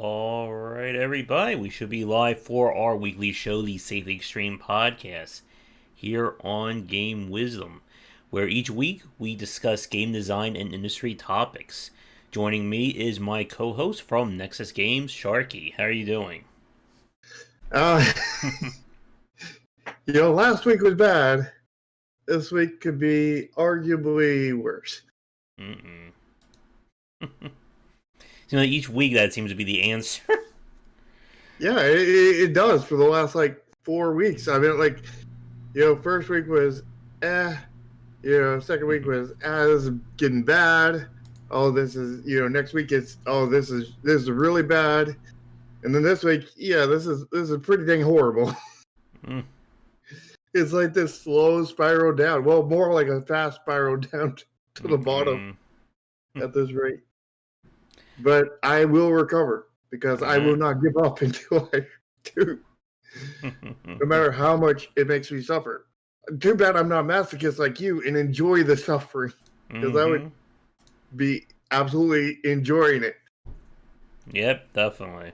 All right, everybody, we should be live for our weekly show, the Safe Extreme Podcast, here on Game Wisdom, where each week we discuss game design and industry topics. Joining me is my co-host from Nexus Games, Sharky. How are you doing? Uh, last week was bad. This week could be arguably worse. Each week that seems to be the answer. Yeah, it does for the last 4 weeks. I mean, first week was second week was this is getting bad. Oh, this is next week it's this is really bad, and then this week this is pretty dang horrible. It's like this slow spiral down. Well, more like a fast spiral down to the bottom at this rate. But I will recover because I will not give up until I do, no matter how much it makes me suffer. Too bad I'm not a masochist like you and enjoy the suffering, because I would be absolutely enjoying it. Yep, definitely.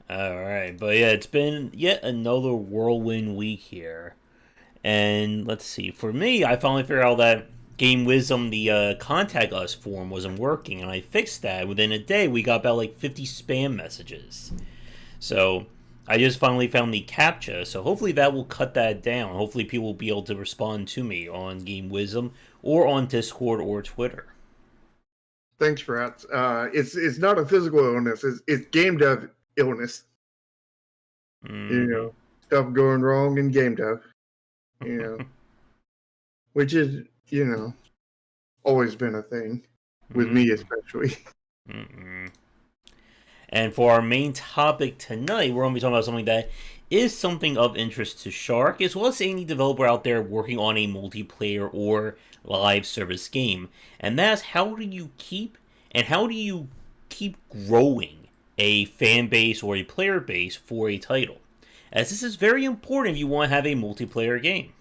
Alright, but yeah, it's been yet another whirlwind week here. And let's see, for me, I finally figured out that Game Wisdom, the contact us form wasn't working, and I fixed that. Within a day, we got about 50 spam messages. So I just finally found the CAPTCHA, so hopefully that will cut that down. Hopefully people will be able to respond to me on Game Wisdom or on Discord or Twitter. Thanks, Rats. It's not a physical illness. It's game dev illness. Stuff going wrong in game dev. Which is, always been a thing with me, especially. And for our main topic tonight, we're going to be talking about something that is something of interest to Shark, as well as any developer out there working on a multiplayer or live service game. And that's how do you keep growing a fan base or a player base for a title, as this is very important if you want to have a multiplayer game.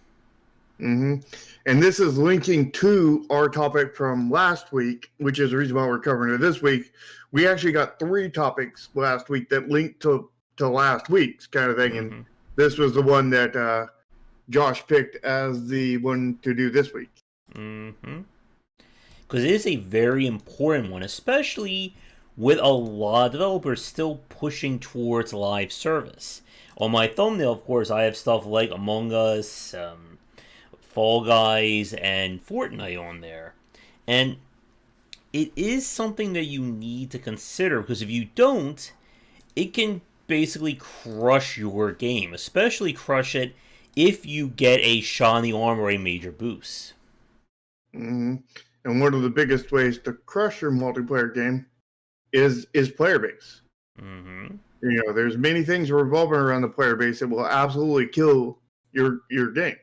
And this is linking to our topic from last week, which is the reason why we're covering it this week. We actually got 3 topics last week that linked to last week's kind of thing, and this was the one that Josh picked as the one to do this week. Because it is a very important one, especially with a lot of developers still pushing towards live service. On my thumbnail, of course, I have stuff like Among Us, Fall Guys, and Fortnite on there. And it is something that you need to consider, because if you don't, it can basically crush your game, especially crush it if you get a shot in the arm or a major boost. And one of the biggest ways to crush your multiplayer game is player base. There's many things revolving around the player base that will absolutely kill your game.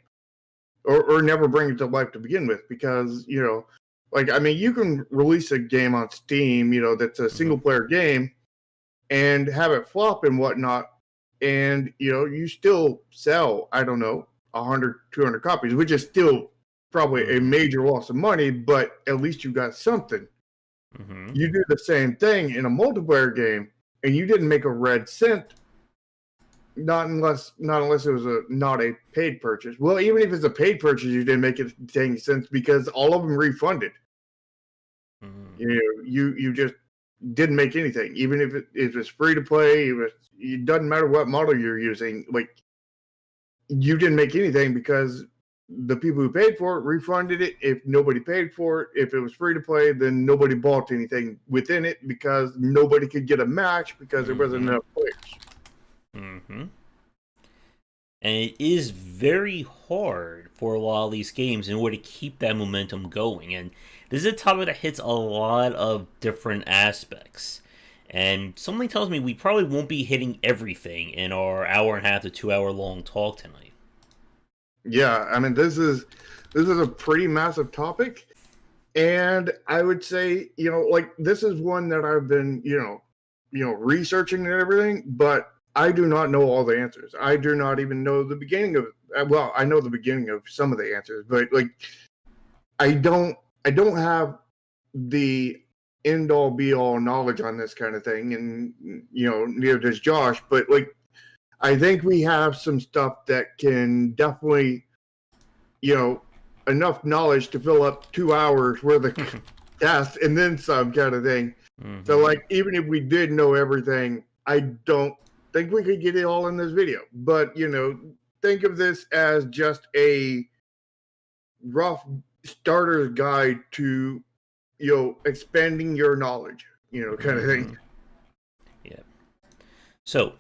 Or never bring it to life to begin with, because, you can release a game on Steam, that's a single-player game, and have it flop and whatnot, and, you still sell, 100, 200 copies, which is still probably a major loss of money, but at least you got something. You do the same thing in a multiplayer game, and you didn't make a red cent. Not unless it was not a paid purchase. Well, even if it's a paid purchase, you didn't make it any sense, because all of them refunded. You just didn't make anything, even if it was free to play. It doesn't matter what model you're using. You didn't make anything because the people who paid for it refunded it. If nobody paid for it, if it was free to play, then nobody bought anything within it, because nobody could get a match because there wasn't enough players. And it is very hard for a lot of these games in order to keep that momentum going. And this is a topic that hits a lot of different aspects. And something tells me we probably won't be hitting everything in our hour and a half to 2 hour long talk tonight. Yeah, I mean, this is a pretty massive topic. And I would say, this is one that I've been, researching and everything, but I do not know all the answers. I do not even know the beginning of it. Well, I know the beginning of some of the answers, but I don't have the end all be all knowledge on this kind of thing, and neither does Josh. But like, I think we have some stuff that can definitely, enough knowledge to fill up 2 hours worth of test and then some kind of thing. Mm-hmm. So like, even if we did know everything, I don't think we could get it all in this video. But think of this as just a rough starter's guide to expanding your knowledge, kind of thing. Yeah. So,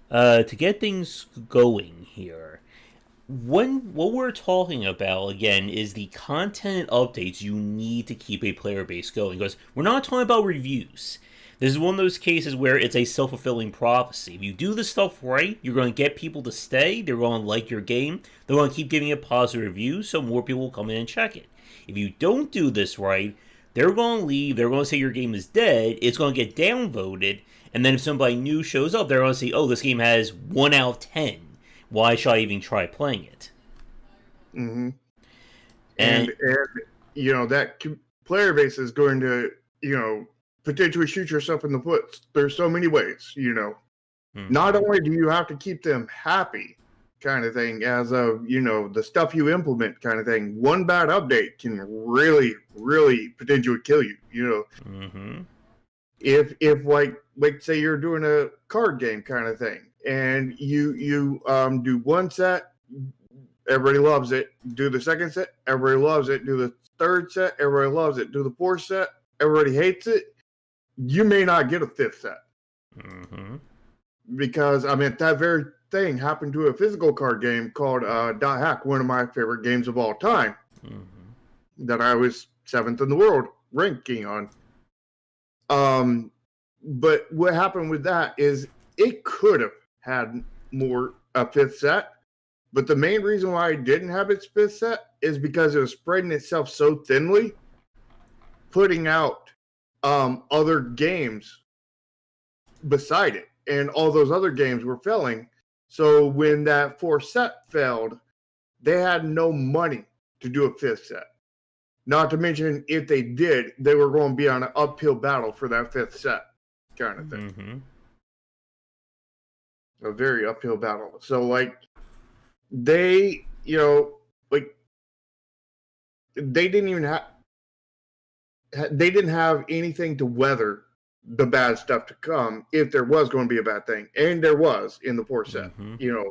to get things going here, what we're talking about again is the content updates you need to keep a player base going. Because we're not talking about reviews. This is one of those cases where it's a self-fulfilling prophecy. If you do this stuff right, you're going to get people to stay. They're going to like your game. They're going to keep giving it positive reviews, so more people will come in and check it. If you don't do this right, they're going to leave. They're going to say your game is dead. It's going to get downvoted. And then if somebody new shows up, they're going to say, oh, this game has 1 out of 10. Why should I even try playing it? Mm-hmm. And that player base is going to, potentially shoot yourself in the foot. There's so many ways, Mm-hmm. Not only do you have to keep them happy, kind of thing, as of, the stuff you implement kind of thing. One bad update can really, really potentially kill you, Mm-hmm. If like say you're doing a card game kind of thing, and you do one set, everybody loves it. Do the second set, everybody loves it. Do the third set, everybody loves it. Do the fourth set, everybody hates it. You may not get a fifth set. Mm-hmm. Because, that very thing happened to a physical card game called Dot Hack, one of my favorite games of all time, mm-hmm. that I was 7th in the world ranking on. But what happened with that is it could have had a fifth set, but the main reason why it didn't have its fifth set is because it was spreading itself so thinly, putting out other games beside it, and all those other games were failing. So when that fourth set failed, they had no money to do a fifth set. Not to mention, if they did, they were going to be on an uphill battle for that fifth set, kind of thing. Mm-hmm. A very uphill battle. So like, they didn't even they didn't have anything to weather the bad stuff to come if there was going to be a bad thing, and there was in the fourth set. Mm-hmm.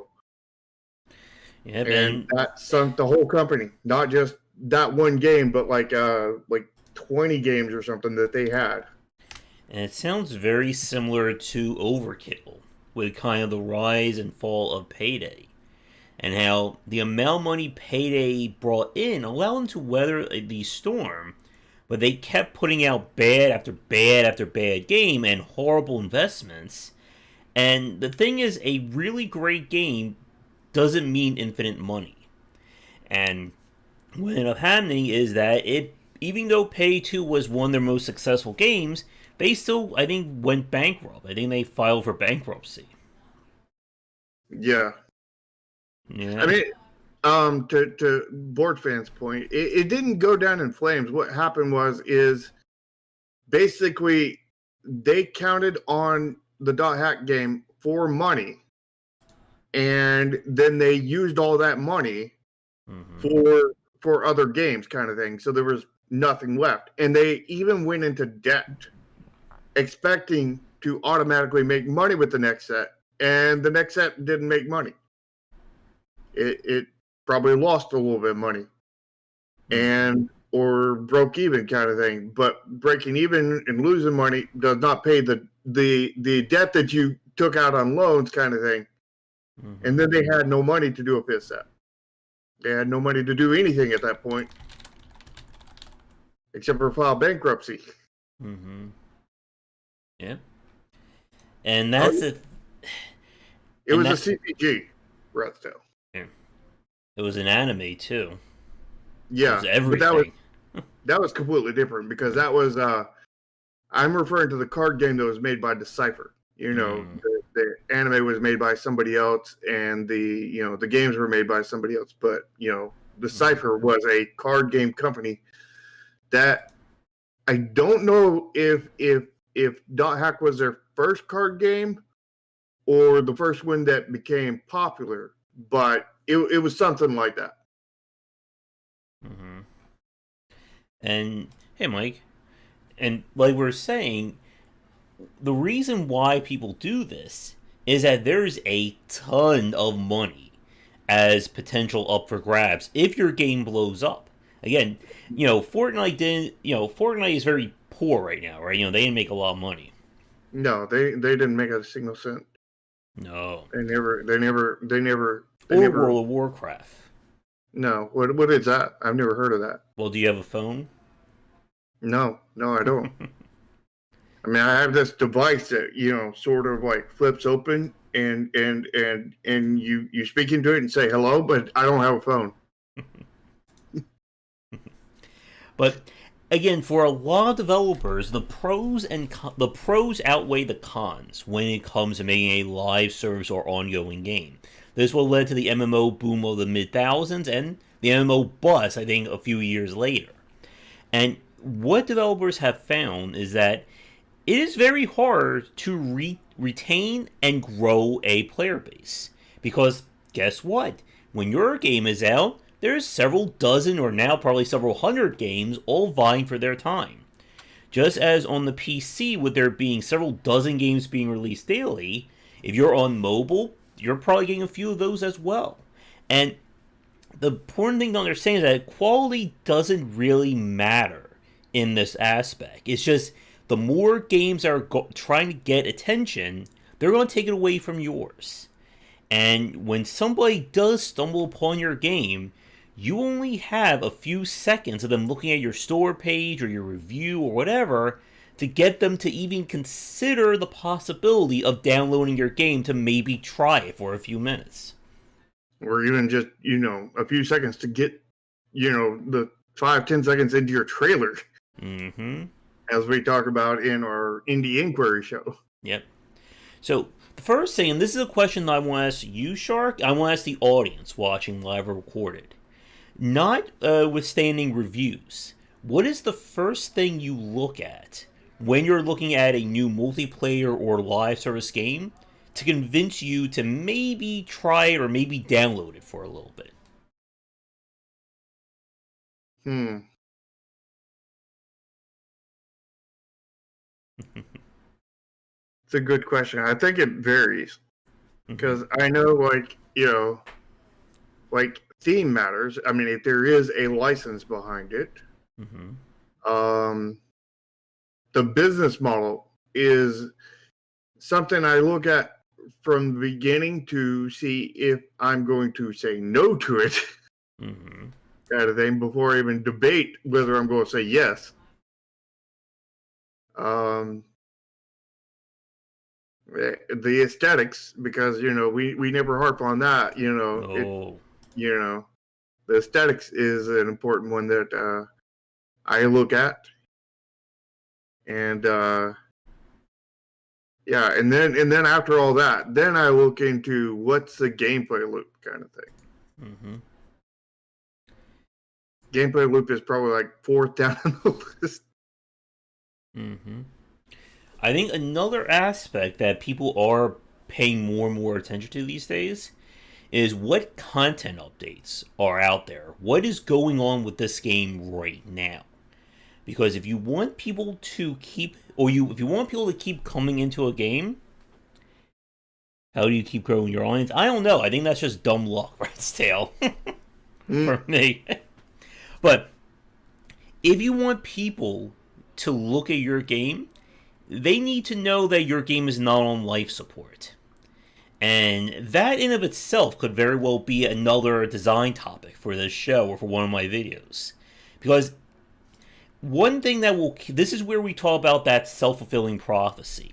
Yeah, and that sunk the whole company, not just that one game, but like 20 games or something that they had. And it sounds very similar to Overkill, with kind of the rise and fall of Payday, and how the amount of money Payday brought in allowed them to weather the storm, but they kept putting out bad after bad after bad game and horrible investments. And the thing is, a really great game doesn't mean infinite money. And what ended up happening is that even though Payday 2 was one of their most successful games, they still, I think, went bankrupt. I think they filed for bankruptcy. Yeah. To Board Fans' point, it didn't go down in flames. What happened is basically they counted on the Dot Hack game for money, and then they used all that money mm-hmm. for other games, kind of thing. So there was nothing left, and they even went into debt, expecting to automatically make money with the next set, and the next set didn't make money. It probably lost a little bit of money, or broke even, kind of thing. But breaking even and losing money does not pay the debt that you took out on loans, kind of thing. Mm-hmm. And then they had no money to do a fifth set. They had no money to do anything at that point, except for file bankruptcy. Mm-hmm. Yeah. And that's it. It was a CPG, Breathtail. Yeah. It was an anime too. Yeah, it was everything. But that was completely different, because that was I'm referring to the card game that was made by Decipher. The anime was made by somebody else, and the games were made by somebody else. But Decipher was a card game company that I don't know if Dot Hack was their first card game or the first one that became popular, but it was something like that. Mm-hmm. And hey, Mike, and like we're saying, the reason why people do this is that there's a ton of money as potential up for grabs if your game blows up. Again, Fortnite is very poor right now, right? They didn't make a lot of money. No, they didn't make a single cent. No. They never. Or World of Warcraft. No, what is that? I've never heard of that. Well, do you have a phone? No, I don't. I mean, I have this device that sort of like flips open, and you speak into it and say hello, but I don't have a phone. But again, for a lot of developers, the pros outweigh the cons when it comes to making a live service or ongoing game. This will lead to the MMO boom of the mid-thousands and the MMO bust, I think, a few years later. And what developers have found is that it is very hard to retain and grow a player base. Because guess what? When your game is out, there's several dozen or now probably several hundred games all vying for their time. Just as on the PC, with there being several dozen games being released daily, if you're on mobile, you're probably getting a few of those as well. And the important thing to understand is that quality doesn't really matter in this aspect. It's just the more games are trying to get attention, they're going to take it away from yours. And when somebody does stumble upon your game, you only have a few seconds of them looking at your store page or your review or whatever to get them to even consider the possibility of downloading your game to maybe try it for a few minutes. Or even just, a few seconds to get, the 5-10 seconds into your trailer. Mm-hmm. As we talk about in our Indie Inquiry show. Yep. So, the first thing, and this is a question that I want to ask you, Shark, I want to ask the audience watching live or recorded. Notwithstanding reviews, what is the first thing you look at when you're looking at a new multiplayer or live service game to convince you to maybe try it or maybe download it for a little bit? It's a good question. I think it varies. Because I know, like theme matters. I mean, if there is a license behind it, the business model is something I look at from the beginning to see if I'm going to say no to it, kind of thing, before I even debate whether I'm going to say yes. The aesthetics, because we never harp on that. The aesthetics is an important one that I look at, and and then after all that, then I look into what's the gameplay loop kind of thing. Gameplay loop is probably like fourth down on the list. I think another aspect that people are paying more and more attention to these days is what content updates are out there. What is going on with this game right now? Because if you want people to keep, if you want people to keep coming into a game, how do you keep growing your audience? I don't know. I think that's just dumb luck, Rat's Tail, for me. But if you want people to look at your game, they need to know that your game is not on life support. And that in of itself could very well be another design topic for this show or for one of my videos. Because one thing this is where we talk about that self-fulfilling prophecy.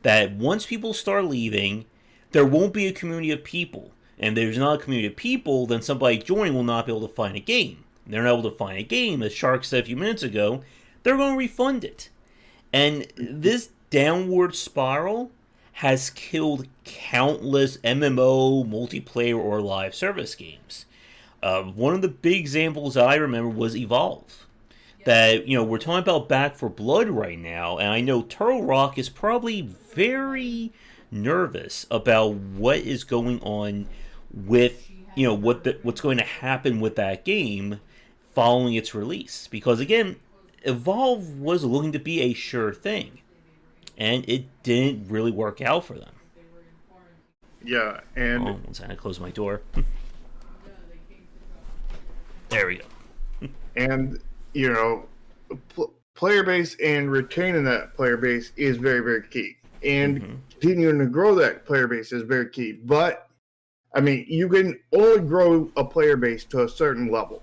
That once people start leaving, there won't be a community of people. And if there's not a community of people, then somebody joining will not be able to find a game. If they're not able to find a game, as Shark said a few minutes ago, they're going to refund it. And this downward spiral has killed countless MMO, multiplayer, or live service games. One of the big examples I remember was Evolve. that, we're talking about Back for Blood right now, and I know Turtle Rock is probably very nervous about what is going on with, what's going to happen with that game following its release. Because again, Evolve was looking to be a sure thing, and it didn't really work out for them. Yeah, and one second, I close my door. There we go. And player base and retaining that player base is very, very key. And continuing to grow that player base is very key. But I mean, you can only grow a player base to a certain level.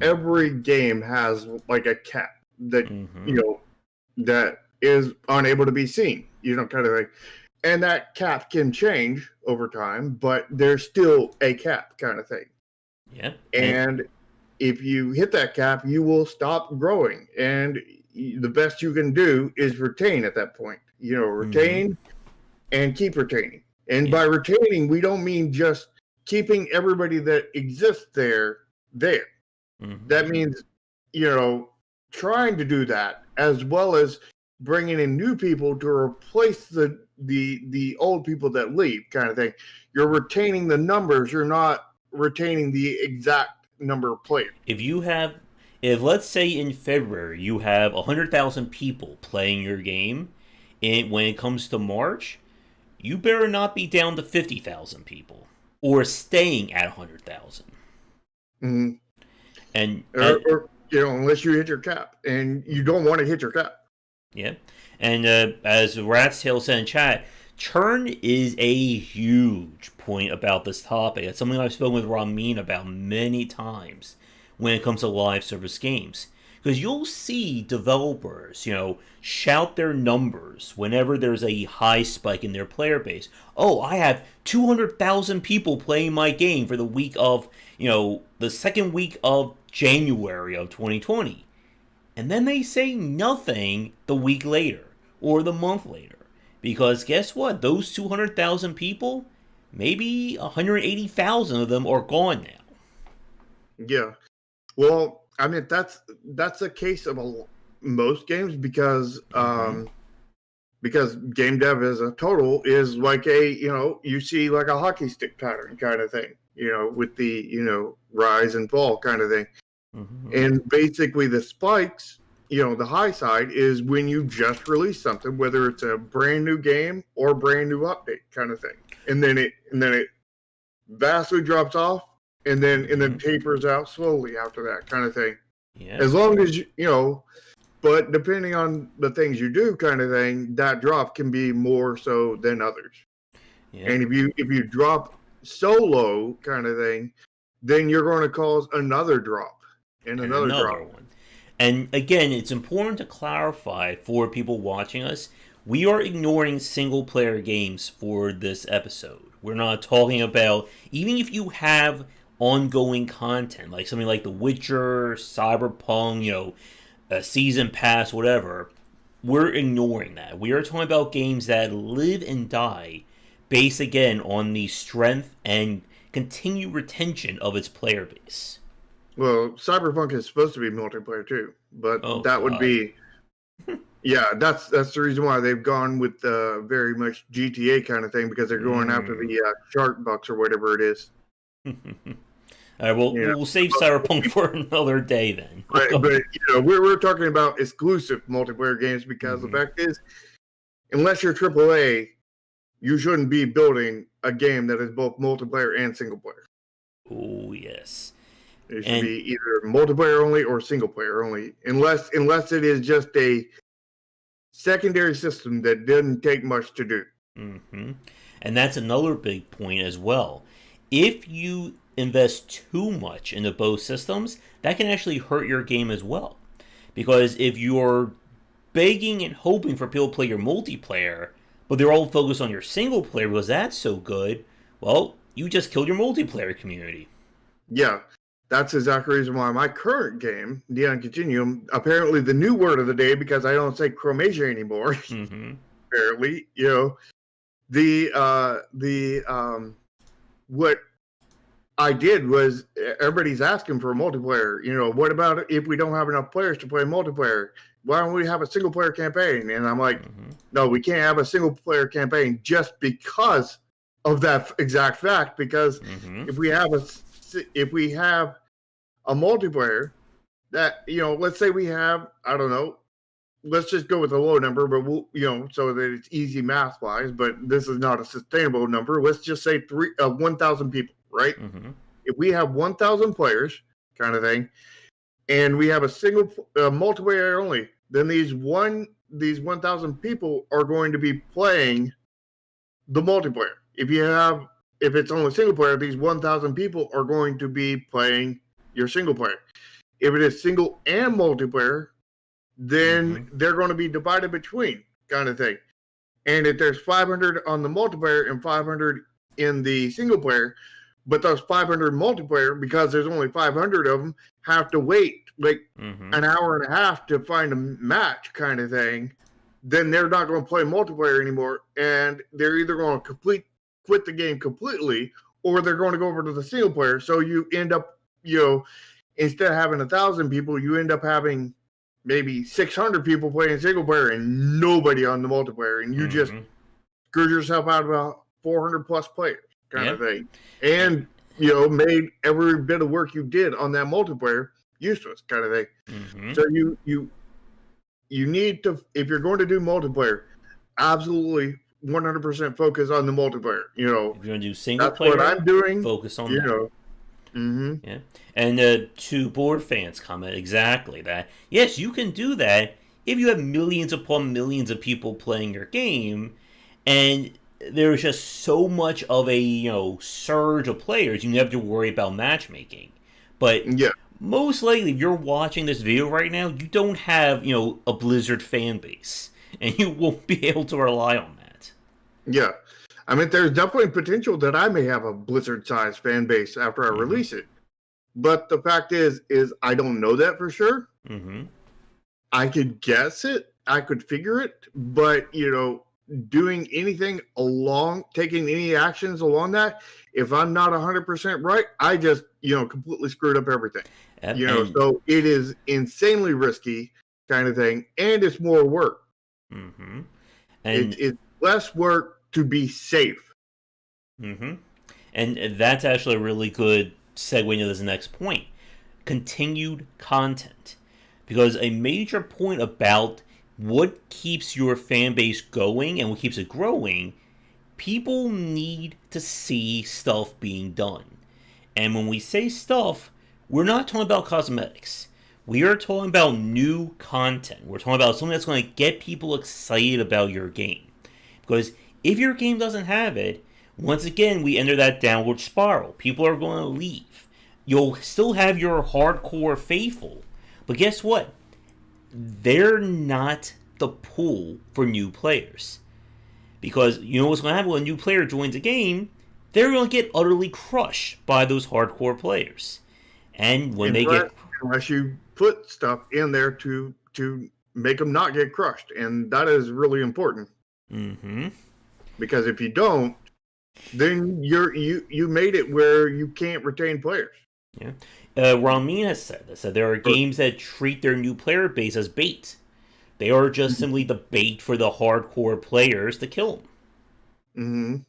Every game has like a cap that that is unable to be seen. Kind of like, and that cap can change over time, but there's still a cap kind of thing. Yeah. And if you hit that cap, you will stop growing. And the best you can do is retain at that point. Retain and keep retaining. And by retaining, we don't mean just keeping everybody that exists there. That means, trying to do that, as well as bringing in new people to replace the old people that leave, kind of thing. You're retaining the numbers. You're not retaining the exact number of players. If let's say in February you have 100,000 people playing your game, and when it comes to March, you better not be down to 50,000 people or staying at 100,000. Mm-hmm. And unless you hit your cap, and you don't want to hit your cap. Yeah, and as Rat's Tail said in chat, churn is a huge point about this topic. It's something I've spoken with Ramin about many times when it comes to live service games. Because you'll see developers, shout their numbers whenever there's a high spike in their player base. Oh, I have 200,000 people playing my game for the week of, the second week of January of 2020. And then they say nothing the week later or the month later. Because guess what? Those 200,000 people, maybe 180,000 of them are gone now. Yeah. Well, I mean, that's a case of most games because because game dev as a total is like you see like a hockey stick pattern kind of thing, with the rise and fall kind of thing. And basically the spikes, the high side is when you just release something, whether it's a brand new game or brand new update kind of thing. And then it vastly drops off and then tapers out slowly after that kind of thing. Yeah. As long as but depending on the things you do kind of thing, that drop can be more so than others. Yeah. And if you drop so low kind of thing, then you're going to cause another drop. And another drop. One. And again, it's important to clarify for people watching us, we are ignoring single player games for this episode. We're not talking about, even if you have ongoing content, like something like The Witcher, Cyberpunk, a season pass, whatever, we're ignoring that. We are talking about games that live and die based again on the strength and continued retention of its player base. Well, Cyberpunk is supposed to be multiplayer too, but would be, that's the reason why they've gone with very much GTA kind of thing, because they're going after the shark bucks or whatever it is. All right, we'll save Cyberpunk for another day then. Right, but we're talking about exclusive multiplayer games because the fact is, unless you're AAA, you shouldn't be building a game that is both multiplayer and single player. Oh yes. It should be either multiplayer only or single player only, unless it is just a secondary system that didn't take much to do. And that's another big point as well. If you invest too much into both systems, that can actually hurt your game as well. Because if you're begging and hoping for people to play your multiplayer, but they're all focused on your single player because that's so good, well, you just killed your multiplayer community. Yeah. That's exactly the reason why my current game, Neon Continuum, apparently the new word of the day, because I don't say Chromasia anymore. Apparently, what I did was everybody's asking for a multiplayer. You know, what about if we don't have enough players to play multiplayer? Why don't we have a single player campaign? And I'm like, no, we can't have a single player campaign just because of that exact fact. Because if we have a multiplayer that, you know, let's say we have, I don't know, let's just go with a low number, but we'll, you know, so that it's easy math wise, but this is not a sustainable number. Let's just say 1,000 people, right? If we have 1,000 players kind of thing, and we have a single multiplayer only, then these 1,000 people are going to be playing the multiplayer. If it's only single player, these 1,000 people are going to be playing your single player. If it is single and multiplayer, then they're going to be divided between kind of thing. And if there's 500 on the multiplayer and 500 in the single player, but those 500 multiplayer, because there's only 500 of them, have to wait like an hour and a half to find a match kind of thing, then they're not going to play multiplayer anymore. And they're either going to quit the game completely, or they're going to go over to the single player. So you end up, you know, instead of having 1,000 people, you end up having maybe 600 people playing single player and nobody on the multiplayer. And you just screwed yourself out of about 400 plus players kind of thing. And, you know, made every bit of work you did on that multiplayer useless kind of thing. So you need to, if you're going to do multiplayer, absolutely 100% focus on the multiplayer. You know, if you're going to do single player, what I'm doing. Focus on you that. Know. Yeah, and two board fans comment exactly that. Yes, you can do that if you have millions upon millions of people playing your game, and there's just so much of a surge of players. You never have to worry about matchmaking. But most likely, if you're watching this video right now, you don't have a Blizzard fan base, and you won't be able to rely on that. Yeah. I mean, there's definitely potential that I may have a Blizzard-sized fan base after I release it. But the fact is I don't know that for sure. I could guess it. I could figure it. But, doing anything taking any actions along that, if I'm not 100% right, I just, completely screwed up everything. So it is insanely risky kind of thing. And it's more work. And it's less work to be safe. And that's actually a really good segue into this next point. Continued content. Because a major point about what keeps your fan base going and what keeps it growing, people need to see stuff being done. And when we say stuff, we're not talking about cosmetics. We are talking about new content. We're talking about something that's going to get people excited about your game. Because if your game doesn't have it, once again, we enter that downward spiral. People are going to leave. You'll still have your hardcore faithful. But guess what? They're not the pool for new players. Because you know what's going to happen when a new player joins a game? They're going to get utterly crushed by those hardcore players. And when unless you put stuff in there to make them not get crushed. And that is really important. Because if you don't, then you made it where you can't retain players. Ramin has said this, that there are games that treat their new player base as bait. They are just simply the bait for the hardcore players to kill them.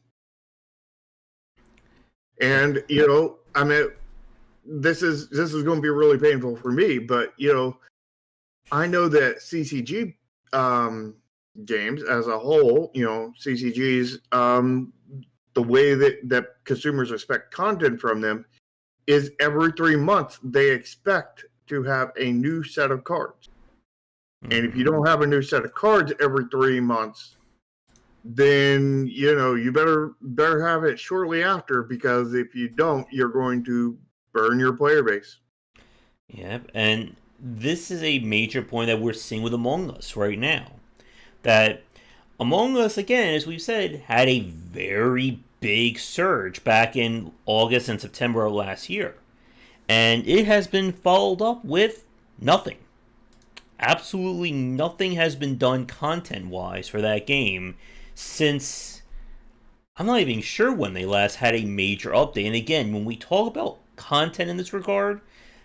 And I mean, this is going to be really painful for me, but I know that CCG games as a whole, CCGs, the way that consumers expect content from them is every 3 months they expect to have a new set of cards. And if you don't have a new set of cards every 3 months, then you better have it shortly after, because if you don't, you're going to burn your player base. And this is a major point that we're seeing with Among Us right now. That Among Us, again, as we've said, had a very big surge back in August and September of last year. And it has been followed up with nothing. Absolutely nothing has been done content-wise for that game since, I'm not even sure when they last had a major update. And again, when we talk about content in this regard,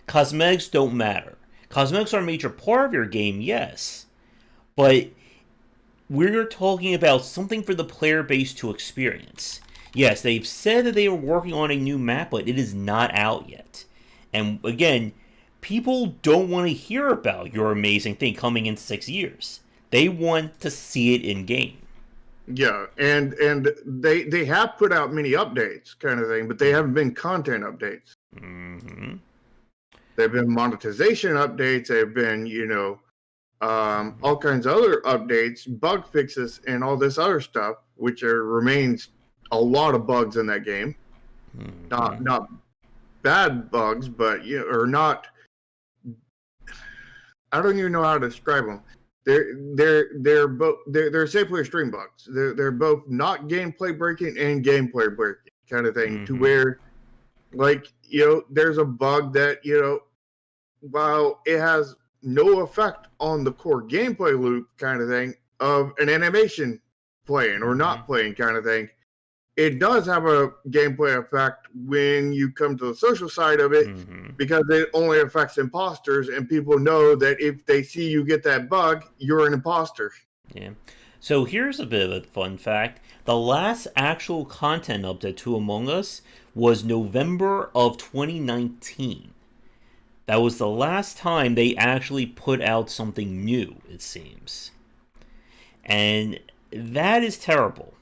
cosmetics don't matter. Cosmetics are a major part of your game, yes, but we're talking about something for the player base to experience. Yes, they've said that they are working on a new map, but it is not out yet. And again, people don't want to hear about your amazing thing coming in 6 years. They want to see it in game. Yeah, and they have put out many updates, kind of thing, but they haven't been content updates. Mm-hmm. They've been monetization updates. They've been, all kinds of other updates, bug fixes, and all this other stuff, which remains a lot of bugs in that game. Mm-hmm. Not bad bugs, but or not. I don't even know how to describe them. They're both safe player stream bugs. They're both not gameplay breaking and gameplay breaking kind of thing. Mm-hmm. To where, like, there's a bug that while it has no effect on the core gameplay loop kind of thing of an animation playing or not playing kind of thing, it does have a gameplay effect when you come to the social side of it, because it only affects imposters, and people know that if they see you get that bug, you're an imposter. Yeah. So here's a bit of a fun fact. The last actual content update to Among Us was November of 2019. That was the last time they actually put out something new, it seems. And that is terrible.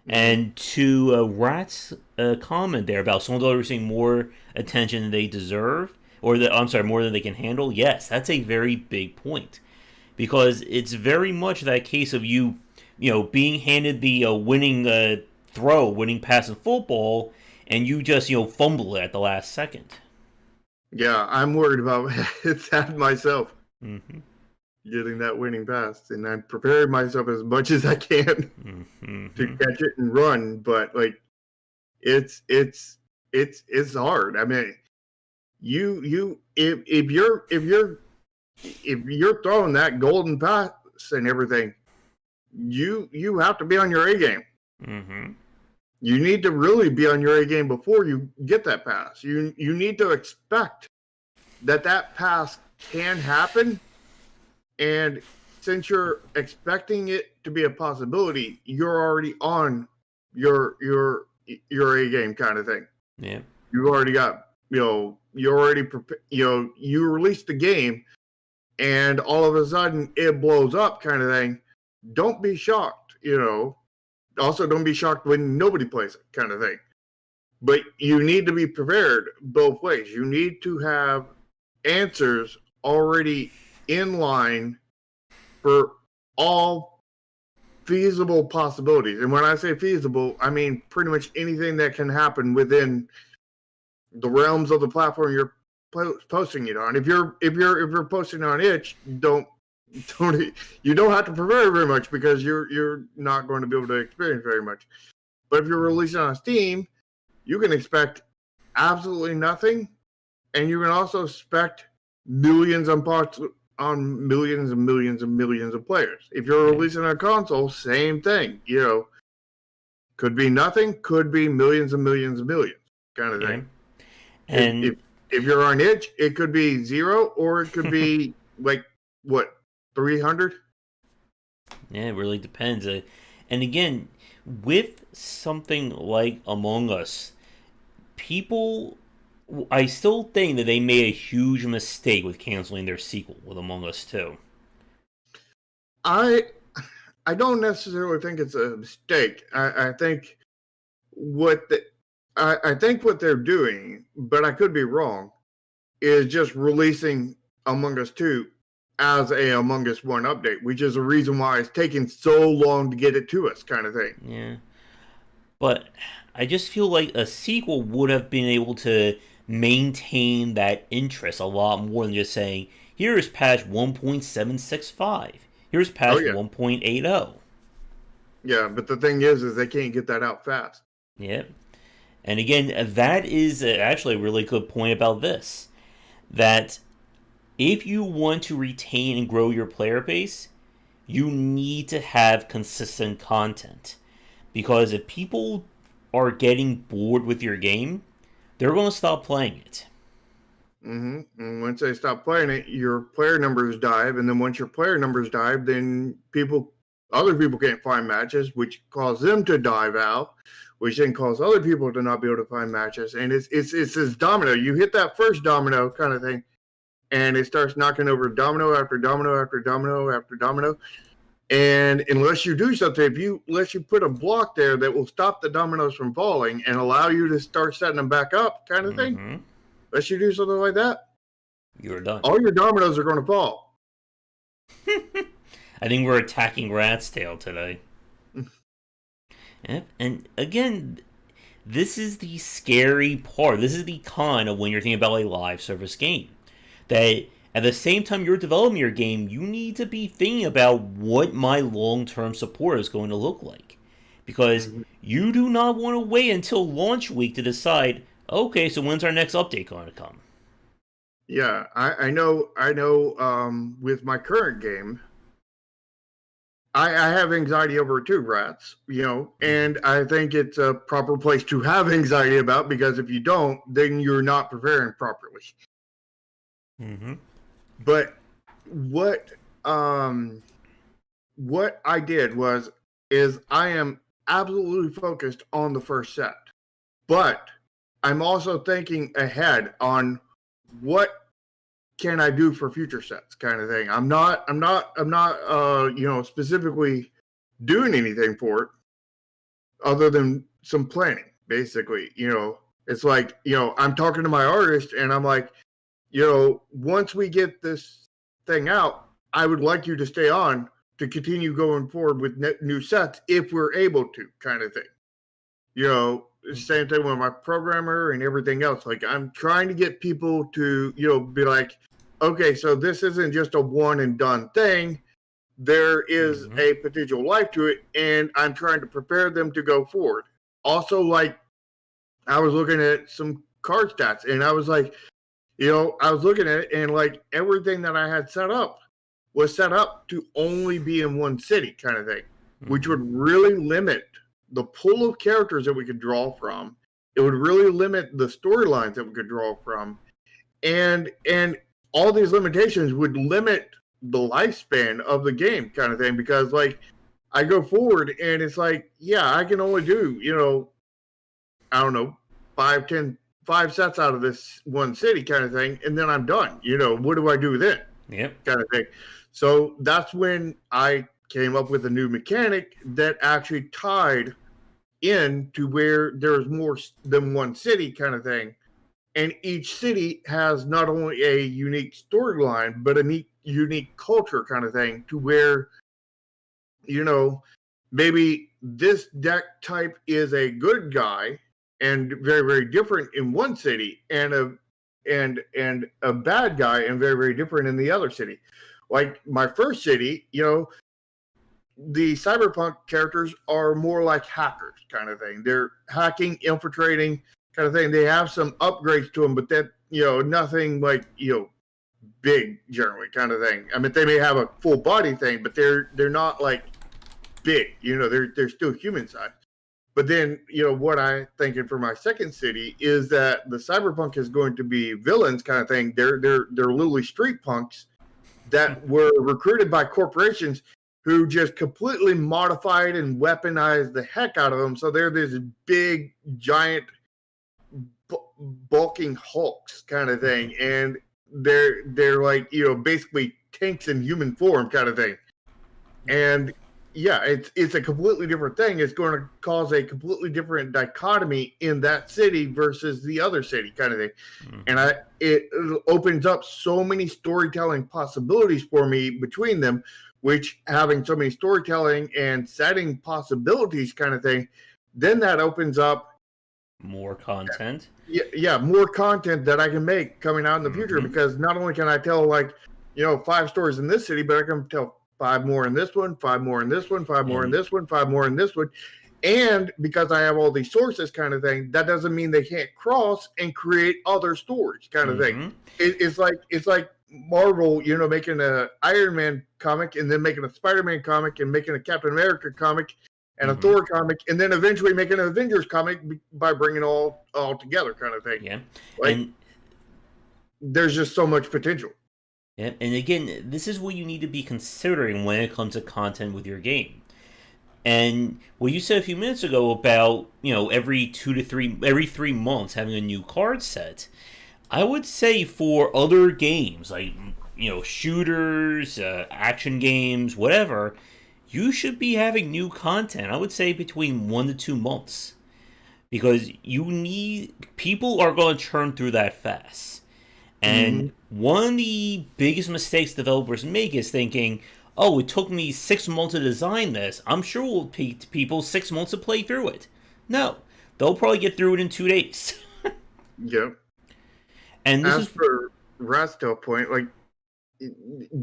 And to Rat's comment there about some of those receiving more attention than they deserve, or more than they can handle, yes, that's a very big point. Because it's very much that case of you being handed the winning pass in football, and you just, fumble it at the last second. Yeah, I'm worried about that myself. Mm-hmm. Getting that winning pass, and I'm preparing myself as much as I can to catch it and run. But like, it's hard. I mean, if you're throwing that golden pass and everything, you have to be on your A game. Mm-hmm. You need to really be on your A game before you get that pass. You need to expect that pass can happen. And since you're expecting it to be a possibility, you're already on your A game kind of thing. Yeah. You already got, you already you released the game, and all of a sudden it blows up kind of thing. Don't be shocked, Also, don't be shocked when nobody plays it kind of thing. But you need to be prepared both ways. You need to have answers already in line for all feasible possibilities. And when I say feasible, I mean pretty much anything that can happen within the realms of the platform you're posting it on. If you're posting on itch, you don't have to prepare very much, because you're not going to be able to experience very much. But if you're releasing on Steam, you can expect absolutely nothing, and you can also expect millions on millions and millions and millions of players. If you're releasing a console, same thing. Could be nothing, could be millions and millions and millions kind of thing. And if you're on itch, it could be 0, or it could be like 300. Yeah, it really depends. And again, with something like Among Us, I still think that they made a huge mistake with canceling their sequel with Among Us 2. I don't necessarily think it's a mistake. I think what they're doing, but I could be wrong, is just releasing Among Us 2 as a Among Us 1 update, which is the reason why it's taking so long to get it to us kind of thing. Yeah. But I just feel like a sequel would have been able to maintain that interest a lot more than just saying, here's patch 1.765, here's patch 1.80. Yeah, but the thing is they can't get that out fast. Yep. And again, that is actually a really good point about this, that if you want to retain and grow your player base, you need to have consistent content. Because if people are getting bored with your game, they're going to stop playing it. Mm-hmm. And once they stop playing it, your player numbers dive, and then once your player numbers dive, then other people can't find matches, which cause them to dive out, which then cause other people to not be able to find matches. And it's this domino. You hit that first domino kind of thing, and it starts knocking over domino after domino after domino after domino. And unless you do something, unless you put a block there that will stop the dominoes from falling and allow you to start setting them back up, kind of thing. Unless you do something like that, you're done. All your dominoes are going to fall. I think we're attacking Rat's Tail today. And again, this is the scary part. This is the con of when you're thinking about a live service game. That at the same time you're developing your game, you need to be thinking about what my long-term support is going to look like. Because you do not want to wait until launch week to decide, okay, so when's our next update going to come? Yeah, I know. With my current game, I have anxiety over it too, Rats. And I think it's a proper place to have anxiety about, because if you don't, then you're not preparing properly. Mm-hmm. But what I did is I am absolutely focused on the first set, but I'm also thinking ahead on what can I do for future sets, kind of thing. I'm not specifically doing anything for it other than some planning, basically. It's like, I'm talking to my artist and I'm like, once we get this thing out, I would like you to stay on to continue going forward with new sets if we're able to, kind of thing. Same thing with my programmer and everything else. Like, I'm trying to get people to, be like, okay, so this isn't just a one and done thing. There is a potential life to it, and I'm trying to prepare them to go forward. Also, like, I was looking at some card stats, and I was like, I was looking at it, and like everything that I had set up was set up to only be in one city, kind of thing, which would really limit the pool of characters that we could draw from. It would really limit the storylines that we could draw from, and all these limitations would limit the lifespan of the game, kind of thing. Because like I go forward and it's like, yeah, I can only do I don't know, 5 sets out of this one city, kind of thing, and then I'm done. What do I do then? Yep, kind of thing. So that's when I came up with a new mechanic that actually tied in to where there's more than one city, kind of thing. And each city has not only a unique storyline, but a unique culture, kind of thing, to where, maybe this deck type is a good guy and very, very different in one city, and a bad guy and very, very different in the other city. Like my first city, the Cyberpunk characters are more like hackers, kind of thing. They're hacking, infiltrating, kind of thing. They have some upgrades to them, but that, nothing like, big generally, kind of thing. I mean, they may have a full body thing, but they're not like big, they're still human size. But then, what I'm thinking for my second city is that the Cyberpunk is going to be villains, kind of thing. They're literally street punks that were recruited by corporations who just completely modified and weaponized the heck out of them. So they're this big, giant, bulking hulks, kind of thing. And they're like, basically tanks in human form, kind of thing. And yeah, it's a completely different thing. It's going to cause a completely different dichotomy in that city versus the other city, kind of thing. And it opens up so many storytelling possibilities for me between them, which having so many storytelling and setting possibilities, kind of thing, then that opens up more content. Yeah, more content that I can make coming out in the future, because not only can I tell 5 stories in this city, but I can tell 5 more in this one, 5 more in this one, 5 more in this one, 5 more in this one. And because I have all these sources, kind of thing, that doesn't mean they can't cross and create other stories, kind of thing. It's like Marvel, making an Iron Man comic and then making a Spider-Man comic and making a Captain America comic and a Thor comic, and then eventually make an Avengers comic by bringing all together, kind of thing. Yeah, like and there's just so much potential. yeah, and again, this is what you need to be considering when it comes to content with your game. And what you said a few minutes ago about every 3 months having a new card set, I would say for other games like shooters, action games, whatever, you should be having new content. I would say between 1 to 2 months, because people are going to churn through that fast. And one of the biggest mistakes developers make is thinking, oh, it took me 6 months to design this. I'm sure it will take people 6 months to play through it. No, they'll probably get through it in 2 days. Yep. And this As for Rastel point, like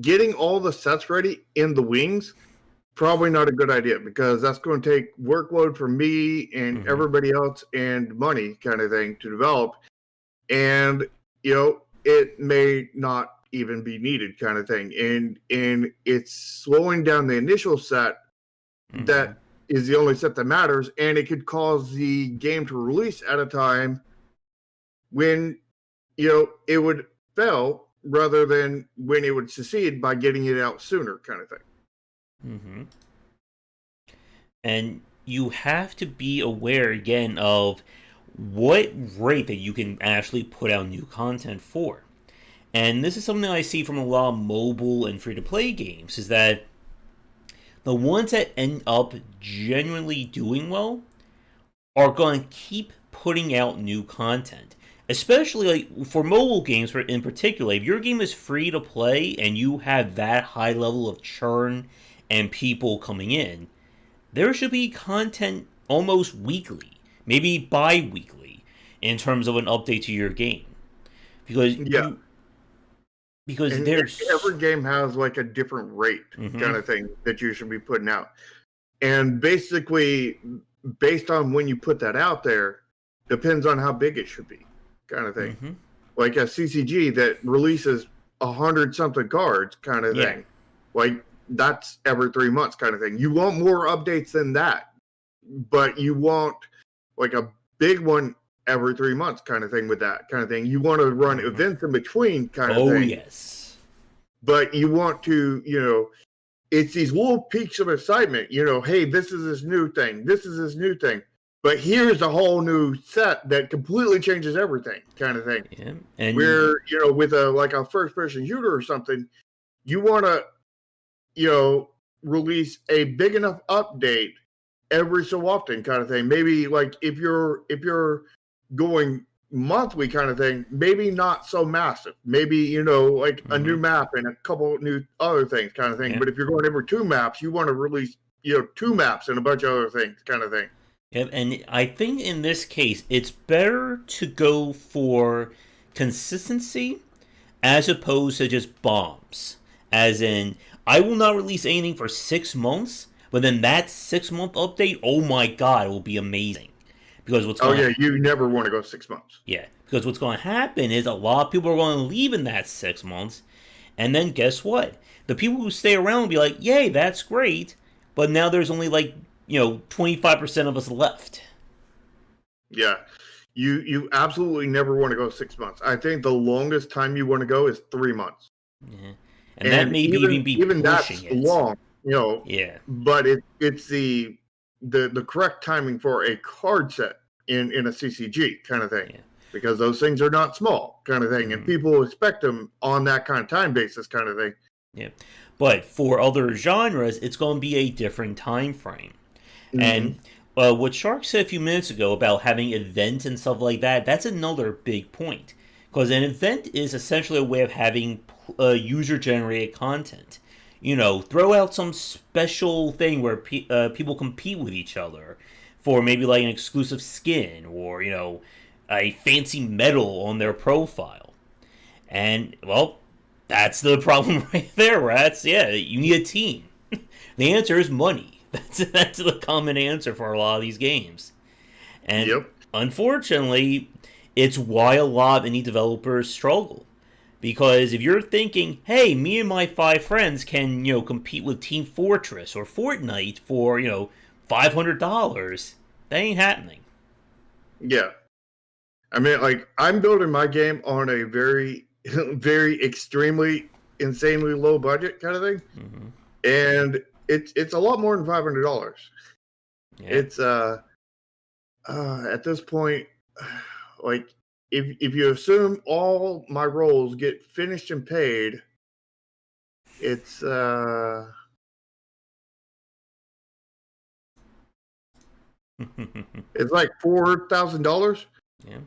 getting all the sets ready in the wings, probably not a good idea, because that's going to take workload for me and everybody else and money, kind of thing, to develop. And it may not even be needed, kind of thing, and it's slowing down the initial set that is the only set that matters, and it could cause the game to release at a time when it would fail rather than when it would succeed by getting it out sooner, kind of thing. And you have to be aware again of what rate that you can actually put out new content for. And this is something I see from a lot of mobile and free-to-play games, is that the ones that end up genuinely doing well are going to keep putting out new content. Especially like for mobile games in particular, if your game is free to play and you have that high level of churn and people coming in, there should be content almost weekly, maybe bi-weekly, in terms of an update to your game. Because and there's every game has like a different rate, kind of thing, that you should be putting out. And basically, based on when you put that out there, depends on how big it should be, kind of thing. Like a CCG that releases 100-something cards, kind of thing. Like that's every 3 months, kind of thing. You want more updates than that, but you want like a big one every 3 months, kind of thing, with that kind of thing. You want to run events in between, kind of thing. Oh, yes. But you want to, it's these little peaks of excitement, hey, this is this new thing. This is this new thing. But here's a whole new set that completely changes everything, kind of thing. Yeah. And where, with a first-person shooter or something, you want to, release a big enough update every so often, kind of thing. Maybe like if you're going monthly, kind of thing, maybe not so massive. Maybe, like a new map and a couple new other things, kind of thing. But if you're going every 2 maps, you want to release, 2 maps and a bunch of other things, kind of thing. Yeah, and I think in this case, it's better to go for consistency as opposed to just bombs. As in, I will not release anything for 6 months, but then that 6-month update, oh my god, it will be amazing. Because you never want to go 6 months. Yeah, because what's going to happen is a lot of people are going to leave in that 6 months, and then guess what? The people who stay around will be like, yay, that's great, but now there's only 25% of us left. Yeah, you absolutely never want to go 6 months. I think the longest time you want to go is 3 months. Yeah. And that may even be that's it. Long, Yeah. But it's the correct timing for a card set in a CCG, kind of thing. Yeah. Because those things are not small, kind of thing, and people expect them on that kind of time basis, kind of thing. Yeah, but for other genres, it's going to be a different time frame. And what Shark said a few minutes ago about having events and stuff like that, that's another big point. Because an event is essentially a way of having user-generated content. Throw out some special thing where people compete with each other for maybe like an exclusive skin or, a fancy medal on their profile. And, well, that's the problem right there, Rats. Yeah, you need a team. The answer is money. That's the common answer for a lot of these games. And unfortunately, it's why a lot of indie developers struggle. Because if you're thinking, hey, me and my 5 friends can, compete with Team Fortress or Fortnite for, $500. That ain't happening. Yeah. I mean, like, I'm building my game on a very, very extremely, insanely low budget kind of thing. Mm-hmm. And it's a lot more than $500. Yeah. It's at this point, like, if you assume all my roles get finished and paid, it's it's like $4,000, Yeah.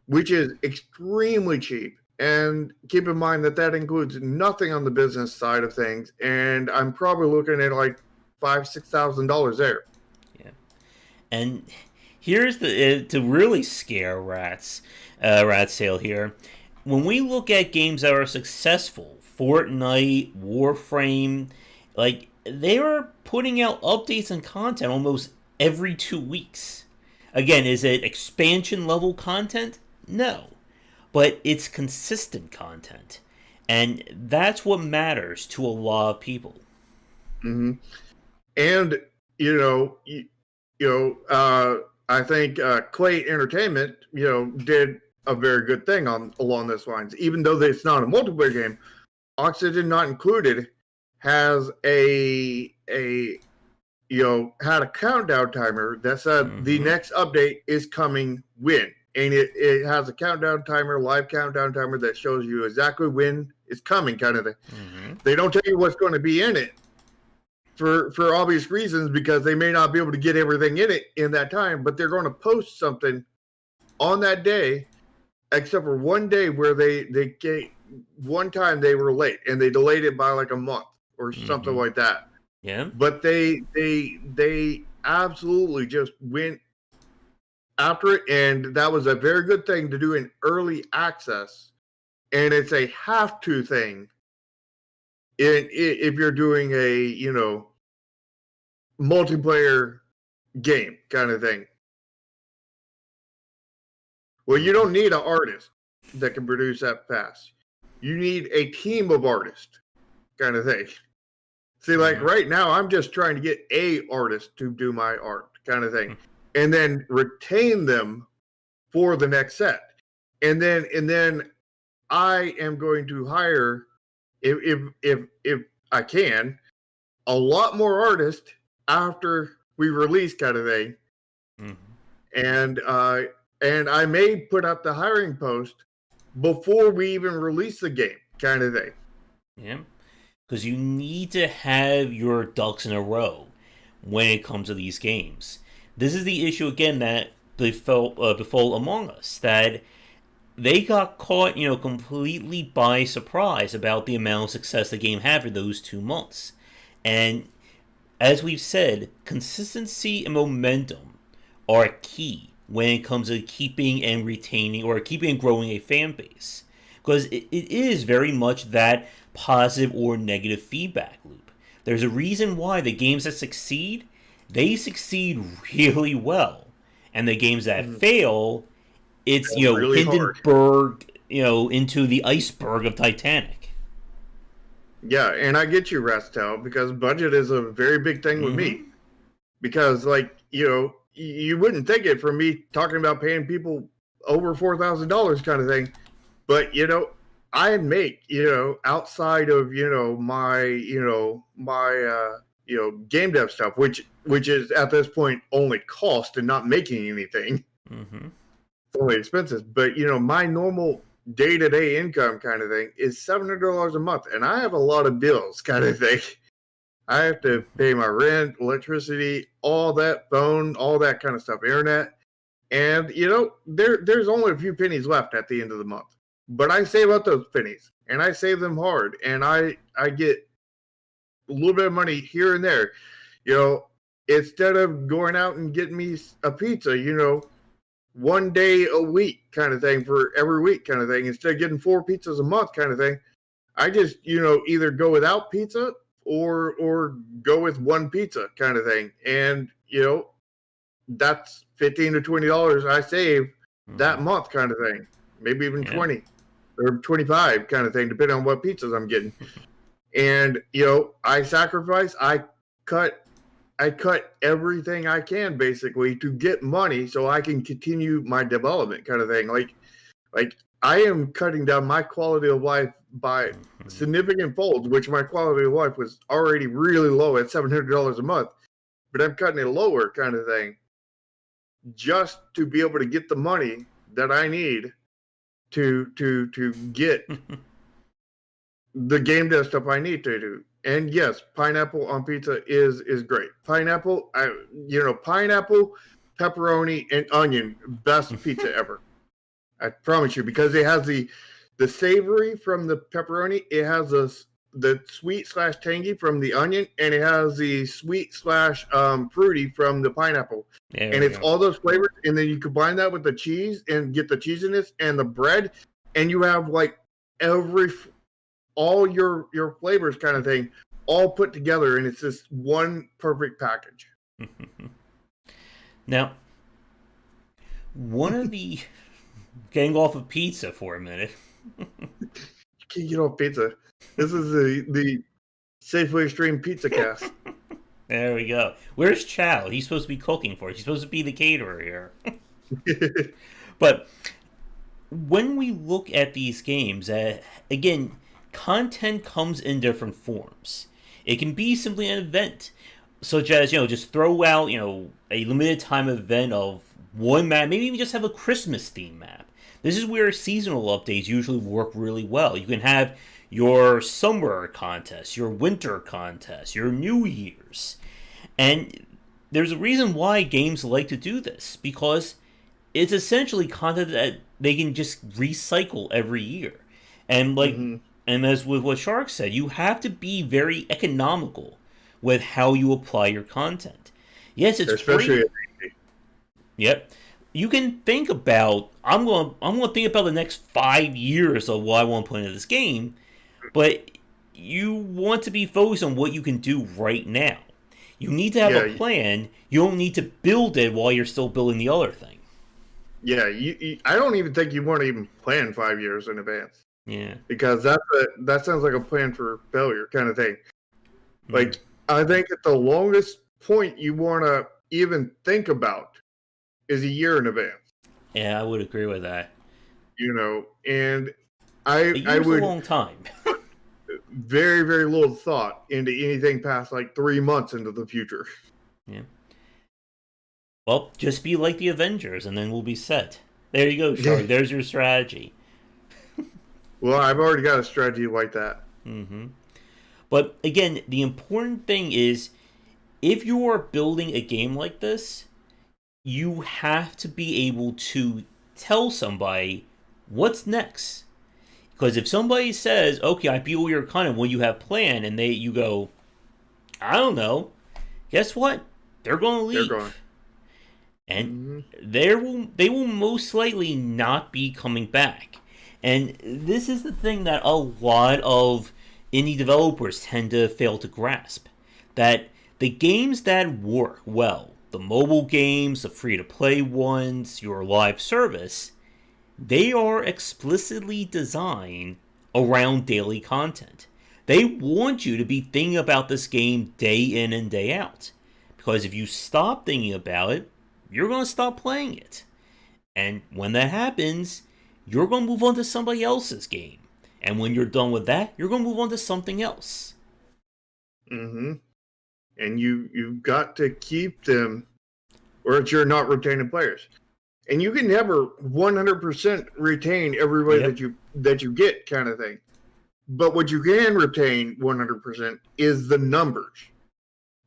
which is extremely cheap. And keep in mind that includes nothing on the business side of things, and I'm probably looking at like $5,000-6,000 there. Yeah. And here's the to really scare Rat Sale here. When we look at games that are successful, Fortnite, Warframe, like they are putting out updates and content almost every 2 weeks. Again, is it expansion level content? No. But it's consistent content. And that's what matters to a lot of people. Mm-hmm. And, I think Clay Entertainment, did a very good thing along those lines. Even though it's not a multiplayer game, Oxygen Not Included has had a countdown timer that said the next update is coming when. And it has a countdown timer, live countdown timer that shows you exactly when it's coming, kind of thing. Mm-hmm. They don't tell you what's going to be in it for obvious reasons, because they may not be able to get everything in it in that time, but they're going to post something on that day, except for one day where one time they were late and they delayed it by like a month or something like that. Yeah. But they absolutely just went after it, and that was a very good thing to do in early access. And it's a have to thing if you're doing a multiplayer game kind of thing. Well, you don't need an artist that can produce that fast. You need a team of artists kind of thing. See, like right now, I'm just trying to get a artist to do my art kind of thing, and then retain them for the next set. And then I am going to hire, if I can, a lot more artists after we release kind of thing. Mm-hmm. And I may put up the hiring post before we even release the game kind of thing. Yeah. Because you need to have your ducks in a row when it comes to these games. This is the issue, again, that befell Among Us, that they got caught, completely by surprise about the amount of success the game had for those 2 months. And as we've said, consistency and momentum are key when it comes to keeping and retaining, or keeping and growing a fan base. Because it is very much that positive or negative feedback loop. There's a reason why the games that succeed, they succeed really well. And the games that fail, it's, really Hindenburg, into the iceberg of Titanic. Yeah, and I get you, Rastel, because budget is a very big thing with me. Because, like, you wouldn't think it from me talking about paying people over $4,000 kind of thing. But, I make, outside of, my game dev stuff, which is at this point only cost and not making anything. Mm-hmm. It's only expenses. But, my normal day-to-day income kind of thing is $700 a month. And I have a lot of bills kind of thing. I have to pay my rent, electricity, all that, phone, all that kind of stuff, internet. And, there's only a few pennies left at the end of the month. But I save up those pennies, and I save them hard. And I get a little bit of money here and there. Instead of going out and getting me a pizza, one day a week kind of thing for every week kind of thing, instead of getting 4 pizzas a month kind of thing, I just, either go without pizza or go with one pizza kind of thing. And, that's $15 to $20 I save that month kind of thing. Maybe even 20 or 25 kind of thing, depending on what pizzas I'm getting. And, I sacrifice, I cut I cut everything I can basically to get money so I can continue my development kind of thing. Like I am cutting down my quality of life by significant folds, which my quality of life was already really low at $700 a month, but I'm cutting it lower kind of thing just to be able to get the money that I need to get the game dev stuff I need to do. And yes, pineapple on pizza is great. Pineapple, pineapple, pepperoni, and onion, best pizza ever. I promise you, because it has the savory from the pepperoni, it has the sweet / tangy from the onion, and it has the sweet / fruity from the pineapple. And it's all those flavors, and then you combine that with the cheese and get the cheesiness and the bread, and you have like all your flavors kind of thing all put together, and it's this one perfect package. Now, one of the getting off of pizza for a minute. You can't get off pizza. This is the Safeway Stream Pizza Cast. There we go. Where's Chow? He's supposed to be cooking for us. He's supposed to be the caterer here. But when we look at these games, again, content comes in different forms. It can be simply an event, such as, just throw out, a limited time event of one map, maybe even just have a Christmas theme map. This is where seasonal updates usually work really well. You can have your summer contest, your winter contest, your New Year's. And there's a reason why games like to do this, because it's essentially content that they can just recycle every year. And and as with what Shark said, you have to be very economical with how you apply your content. Yes, it's especially great. Yep. You can think about, I'm going to think about the next 5 years of what I want to put into this game, but you want to be focused on what you can do right now. You need to have a plan. You don't need to build it while you're still building the other thing. Yeah, I don't even think you want to even plan 5 years in advance. Yeah, because that sounds like a plan for failure kind of thing. Like, I think at the longest point you want to even think about is a year in advance. Yeah, I would agree with that. And I would a long time. very, very little thought into anything past like 3 months into the future. Yeah. Well, just be like the Avengers, and then we'll be set. There you go, Shark. There's your strategy. Well, I've already got a strategy like that. But again, the important thing is, if you are building a game like this, you have to be able to tell somebody what's next. Because if somebody says, okay, I build your content, what you have planned, and you go, I don't know, guess what? They're going to leave. They're going. And they will most likely not be coming back. And this is the thing that a lot of indie developers tend to fail to grasp. That the games that work well, the mobile games, the free-to-play ones, your live service, they are explicitly designed around daily content. They want you to be thinking about this game day in and day out. Because if you stop thinking about it, you're going to stop playing it. And when that happens, you're going to move on to somebody else's game. And when you're done with that, you're going to move on to something else. And you've got to keep them, or else you're not retaining players. And you can never 100% retain everybody that you get, kind of thing. But what you can retain 100% is the numbers.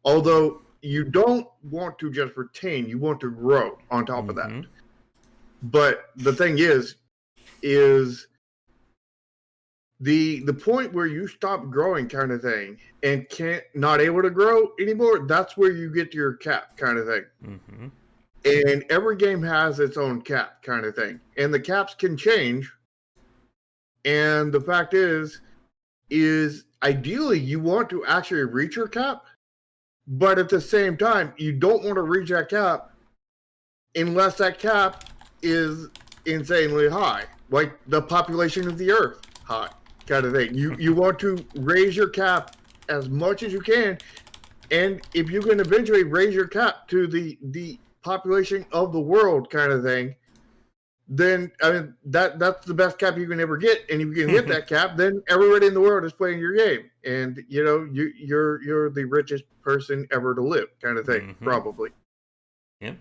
Although you don't want to just retain, you want to grow on top of that. But the thing is the point where you stop growing, kind of thing, and not able to grow anymore, that's where you get to your cap, kind of thing. And every game has its own cap, kind of thing. And the caps can change. And the fact is ideally you want to actually reach your cap, but at the same time, you don't want to reach that cap unless that cap is insanely high, like the population of the Earth high, kind of thing. You want to raise your cap as much as you can And if you can eventually raise your cap to the population of the world kind of thing, then I mean that's the best cap you can ever get. And if you can hit that cap, then everybody in the world is playing your game, and you know you're the richest person ever to live, kind of thing, probably. Yeah,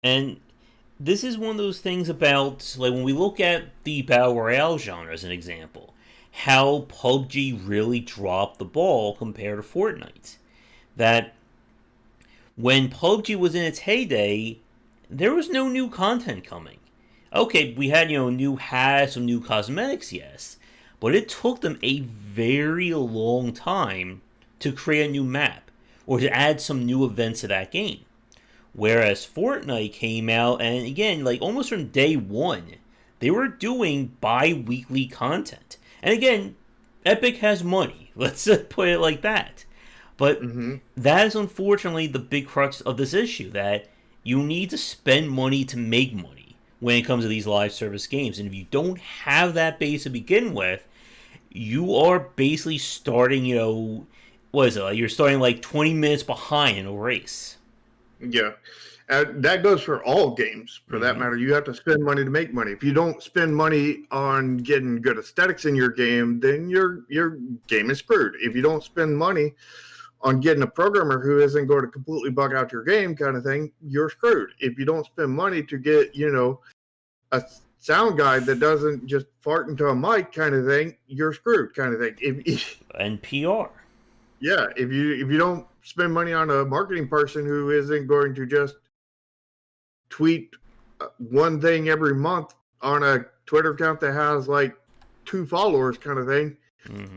and this is one of those things about, like, when we look at the battle royale genre as an example, how PUBG really dropped the ball compared to Fortnite. That when PUBG was in its heyday, there was no new content coming. Okay, we had, new hats, some new cosmetics, yes, but it took them a very long time to create a new map or to add some new events to that game. Whereas Fortnite came out, and again, like almost from day one, they were doing bi-weekly content. And again, Epic has money. Let's put it like that. But that is unfortunately the big crux of this issue, that you need to spend money to make money when it comes to these live service games. And if you don't have that base to begin with, you are basically starting, what is it? Like you're starting like 20 minutes behind in a race. Yeah. That goes for all games, for that matter. You have to spend money to make money. If you don't spend money on getting good aesthetics in your game, then your game is screwed. If you don't spend money on getting a programmer who isn't going to completely bug out your game kind of thing, you're screwed. If you don't spend money to get, a sound guy that doesn't just fart into a mic kind of thing, you're screwed kind of thing. And PR. Yeah, if you don't spend money on a marketing person who isn't going to just tweet one thing every month on a Twitter account that has like 2 followers kind of thing,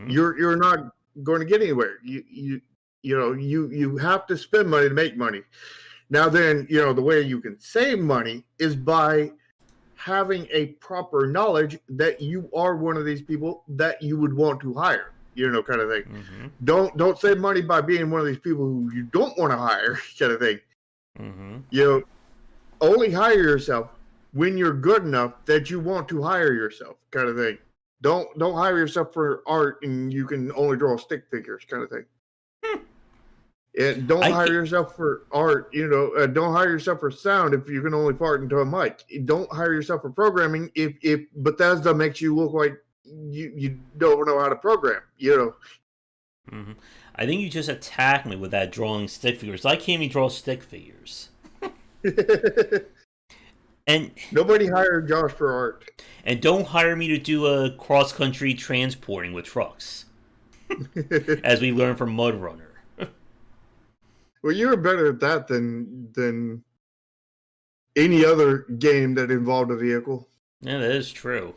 you're not going to get anywhere. You have to spend money to make money. Now then, the way you can save money is by having a proper knowledge that you are one of these people that you would want to hire. Kind of thing. Don't save money by being one of these people who you don't want to hire, kind of thing. Only hire yourself when you're good enough that you want to hire yourself, kind of thing. Don't hire yourself for art and you can only draw stick figures, kind of thing. And don't hire yourself for art, don't hire yourself for sound if you can only fart into a mic. Don't hire yourself for programming if Bethesda makes you look like you don't know how to program, I think you just attacked me with that drawing stick figures. I can't even draw stick figures. And nobody hired Josh for art. And don't hire me to do a cross-country transporting with trucks, as we learned from Mud Runner. Well, you were better at that than any other game that involved a vehicle. Yeah, that is true.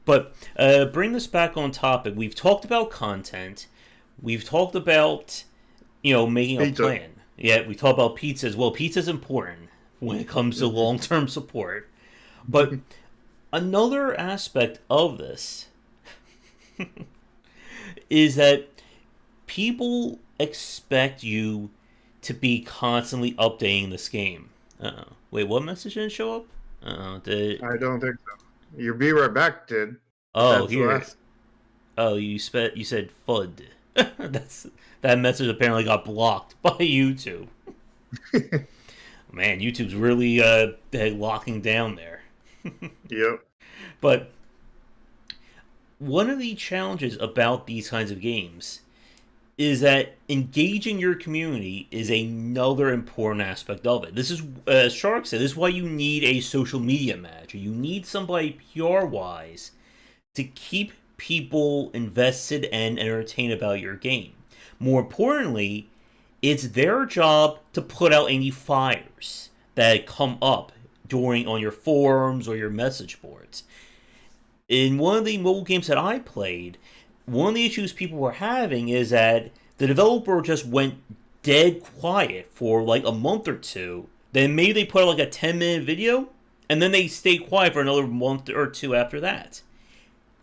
But bring this back on topic. We've talked about content. We've talked about, making pizza. A plan. Yeah, we talked about pizza as well. Pizza's important when it comes to long-term support. But another aspect of this is that people expect you to be constantly updating this game. Wait, what message didn't show up? I don't think so. Your Be Right Back did. Oh, here. Oh, you said FUD. That message apparently got blocked by YouTube. Man, YouTube's really locking down there. Yep. But one of the challenges about these kinds of games is that engaging your community is another important aspect of it. This is, as Shark said, this is why you need a social media manager. You need somebody PR-wise to keep people invested and entertained about your game. More importantly, it's their job to put out any fires that come up on your forums or your message boards. In one of the mobile games that I played, one of the issues people were having is that the developer just went dead quiet for like a month or two. Then maybe they put out like a 10-minute video, and then they stayed quiet for another month or two after that.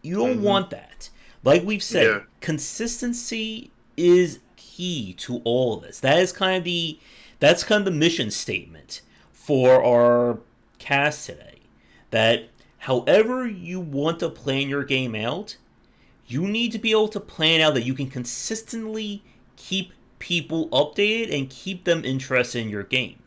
You don't want that. Like we've said, consistency is key to all of this. That's kind of the mission statement for our cast today. That however you want to plan your game out, you need to be able to plan out that you can consistently keep people updated and keep them interested in your game.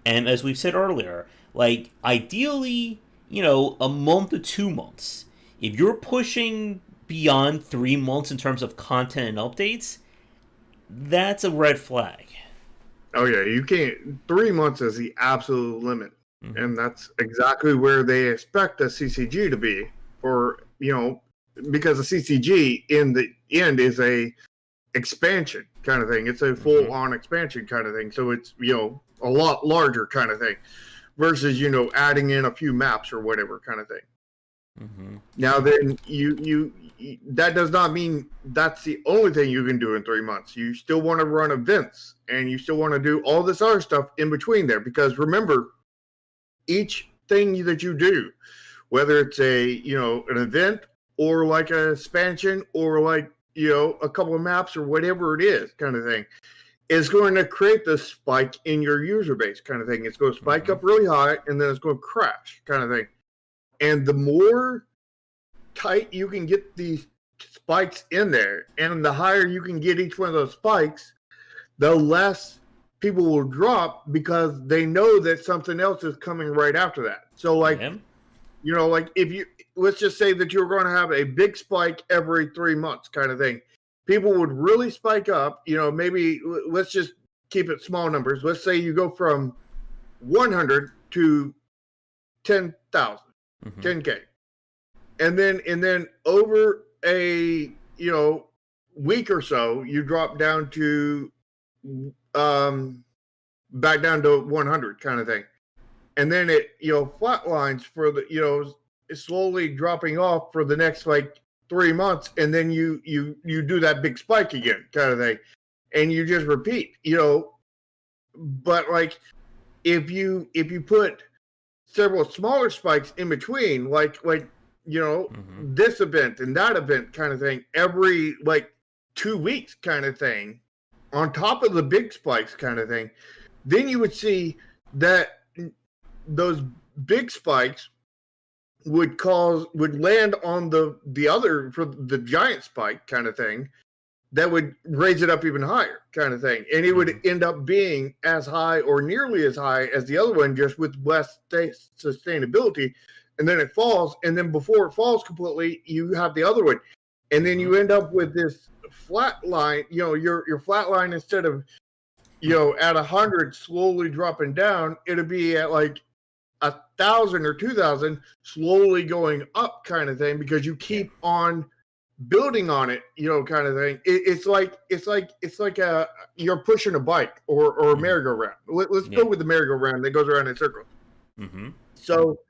And as we've said earlier, like ideally, a month to 2 months. If you're pushing beyond 3 months in terms of content and updates, that's a red flag. Oh yeah, you can't. 3 months is the absolute limit, and Mm-hmm. that's exactly where they expect a CCG to be. For because a CCG in the end is a expansion kind of thing. It's a full Mm-hmm. on expansion kind of thing. So it's a lot larger kind of thing versus adding in a few maps or whatever kind of thing. Mm-hmm. Now then, you that does not mean that's the only thing you can do in 3 months. You still want to run events, and you still want to do all this other stuff in between there. Because remember, each thing that you do, whether it's an event or like a expansion or like a couple of maps or whatever it is, kind of thing, is going to create this spike in your user base, kind of thing. It's going to spike Mm-hmm. up really high, and then it's going to crash, kind of thing. And the more tight you can get these spikes in there, and the higher you can get each one of those spikes, the less people will drop because they know that something else is coming right after that. So like, Yeah. like if you, let's just say that you're going to have a big spike every 3 months kind of thing, people would really spike up. Maybe let's just keep it small numbers. Let's say you go from 100 to 10,000, Mm-hmm. 10K. And then over a week or so, you drop down to back down to 100 kind of thing, and then it flatlines for the it's slowly dropping off for the next like 3 months, and then you do that big spike again kind of thing, and you just repeat. But like if you put several smaller spikes in between, like Mm-hmm. this event and that event kind of thing, every like 2 weeks kind of thing, on top of the big spikes kind of thing, then you would see that those big spikes would land on the other, for the giant spike kind of thing, that would raise it up even higher kind of thing, and it would end up being as high or nearly as high as the other one, just with less sustainability. And then it falls, and then before it falls completely, you have the other one, and then you end up with this flat line. Your flat line, instead of at 100 slowly dropping down, it'll be at like 1,000 or 2,000 slowly going up kind of thing, because you keep on building on it, kind of thing. It's like you're pushing a bike or a Mm-hmm. merry-go-round. Let's Yeah. go with the merry-go-round that goes around in circles. Mm-hmm. So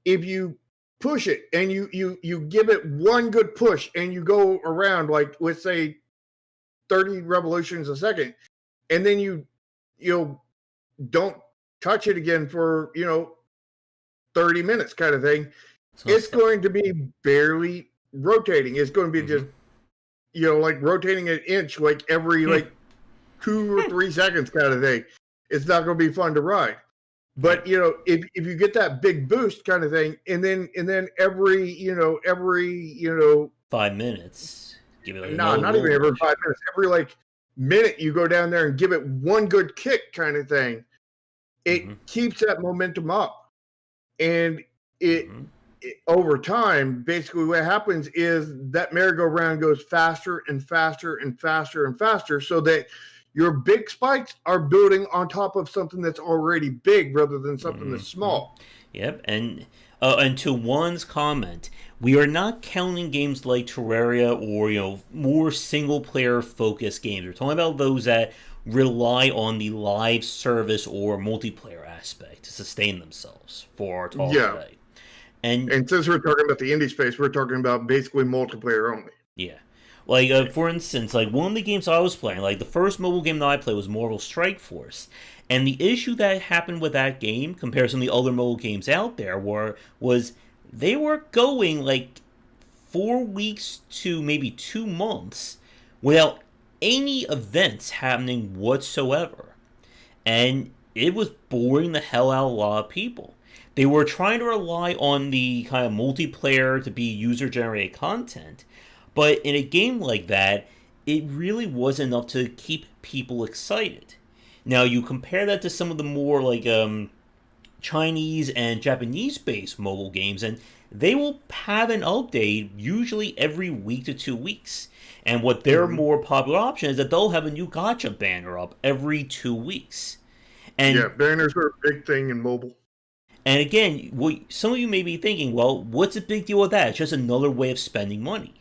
if you push it and you give it one good push, and you go around, like, let's say 30 revolutions a second, and then you don't touch it again for 30 minutes kind of thing, So it's going to be barely rotating. It's going to be Mm-hmm. just like rotating an inch like every like 2 or 3 seconds kind of thing. It's not going to be fun to ride. But if you get that big boost kind of thing, and then every 5 minutes. Give it like no, another not even little every push. 5 minutes, every like minute you go down there and give it one good kick kind of thing, it Mm-hmm. keeps that momentum up. And it, Mm-hmm. over time, basically what happens is that merry-go-round goes faster and faster and faster and faster, so that your big spikes are building on top of something that's already big, rather than something that's Mm-hmm. small. Yep, and to one's comment, we are not counting games like Terraria or more single player focused games. We're talking about those that rely on the live service or multiplayer aspect to sustain themselves for our talk Yeah. today. And And since we're talking about the indie space, we're talking about basically multiplayer only. yeah, like for instance, like one of the games I was playing, like the first mobile game that I played was Marvel Strike Force, and the issue that happened with that game compared to some of the other mobile games out there was they were going like 4 weeks to maybe 2 months without any events happening whatsoever, and it was boring the hell out of a lot of people. They were trying to rely on the kind of multiplayer to be user generated content, But in a game like that, it really wasn't enough to keep people excited. Now you compare that to some of the more like Chinese and Japanese based mobile games, and they will have an update usually every week to 2 weeks. And what their Hmm. more popular option is that they'll have a new gotcha banner up every 2 weeks. Yeah, And banners are a big thing in mobile. and again, some of you may be thinking, well, what's the big deal with that? It's just another way of spending money.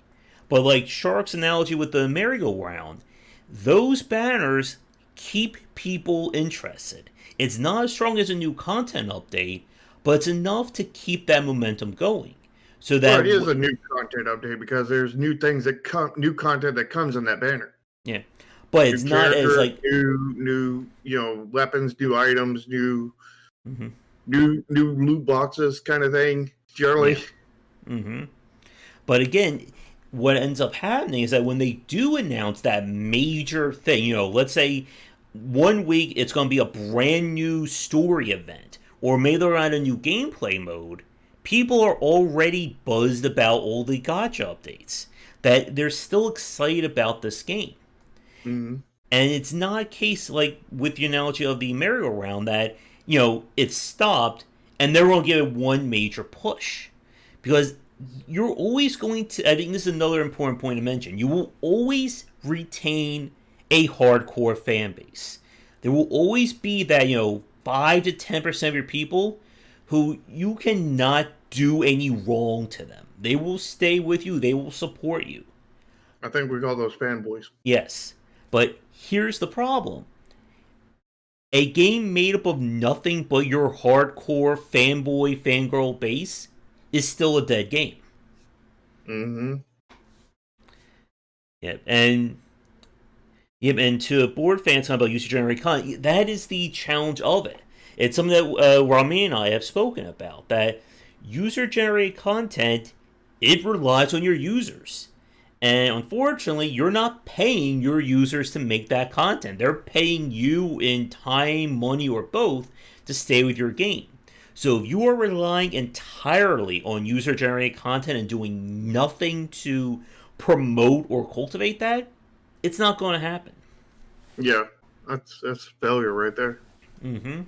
But like Shark's analogy with the merry-go-round, those banners keep people interested. It's not as strong as a new content update, but it's enough to keep that momentum going. So Well, that it is a new content update because there's new things that come, new content that comes in that banner. yeah, but New it's not as characters, like new weapons, new items, mm-hmm, new loot boxes kind of thing. Generally, yeah, mm-hmm. But again, what ends up happening is that when they do announce that major thing, let's say 1 week it's going to be a brand new story event, or maybe they're on a new gameplay mode, people are already buzzed about all the gotcha updates. That they're still excited about this game. mm-hmm. And it's not a case like with the analogy of the merry-go-round that, it stopped and they're going to give it one major push. Because you're always going to, I think this is another important point to mention, you will always retain a hardcore fan base. There will always be that, 5 to 10% of your people who you cannot do any wrong to them. They will stay with you, they will support you. I think we call those fanboys. Yes. But here's the problem. A game made up of nothing but your hardcore fanboy, fangirl base is still a dead game. Mm-hmm. Yep, and to board fans talking about user-generated content, that is the challenge of it. It's something that Rami and I have spoken about, that user-generated content, it relies on your users. And unfortunately, you're not paying your users to make that content. They're paying you in time, money, or both to stay with your game. So if you are relying entirely on user generated content and doing nothing to promote or cultivate that, it's not going to happen. Yeah, that's failure right there. Mm-hmm.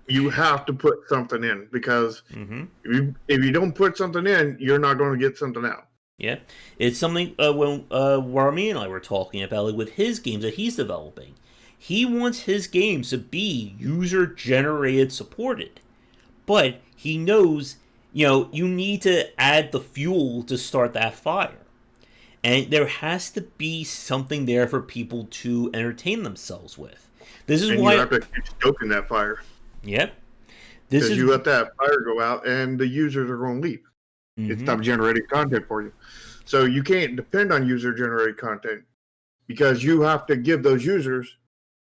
You have to put something in because Mm-hmm. if you don't put something in, you're not going to get something out. Yeah, it's something when Rami and I were talking about it with his games that he's developing. He wants his games to be user generated supported, but he knows you need to add the fuel to start that fire, and there has to be something there for people to entertain themselves with. This is And why. you have to keep stoking that fire. Yep. This Because is. you let that fire go out and the users are going to leave. It Mm-hmm. stops generating content for you. So you can't depend on user generated content because you have to give those users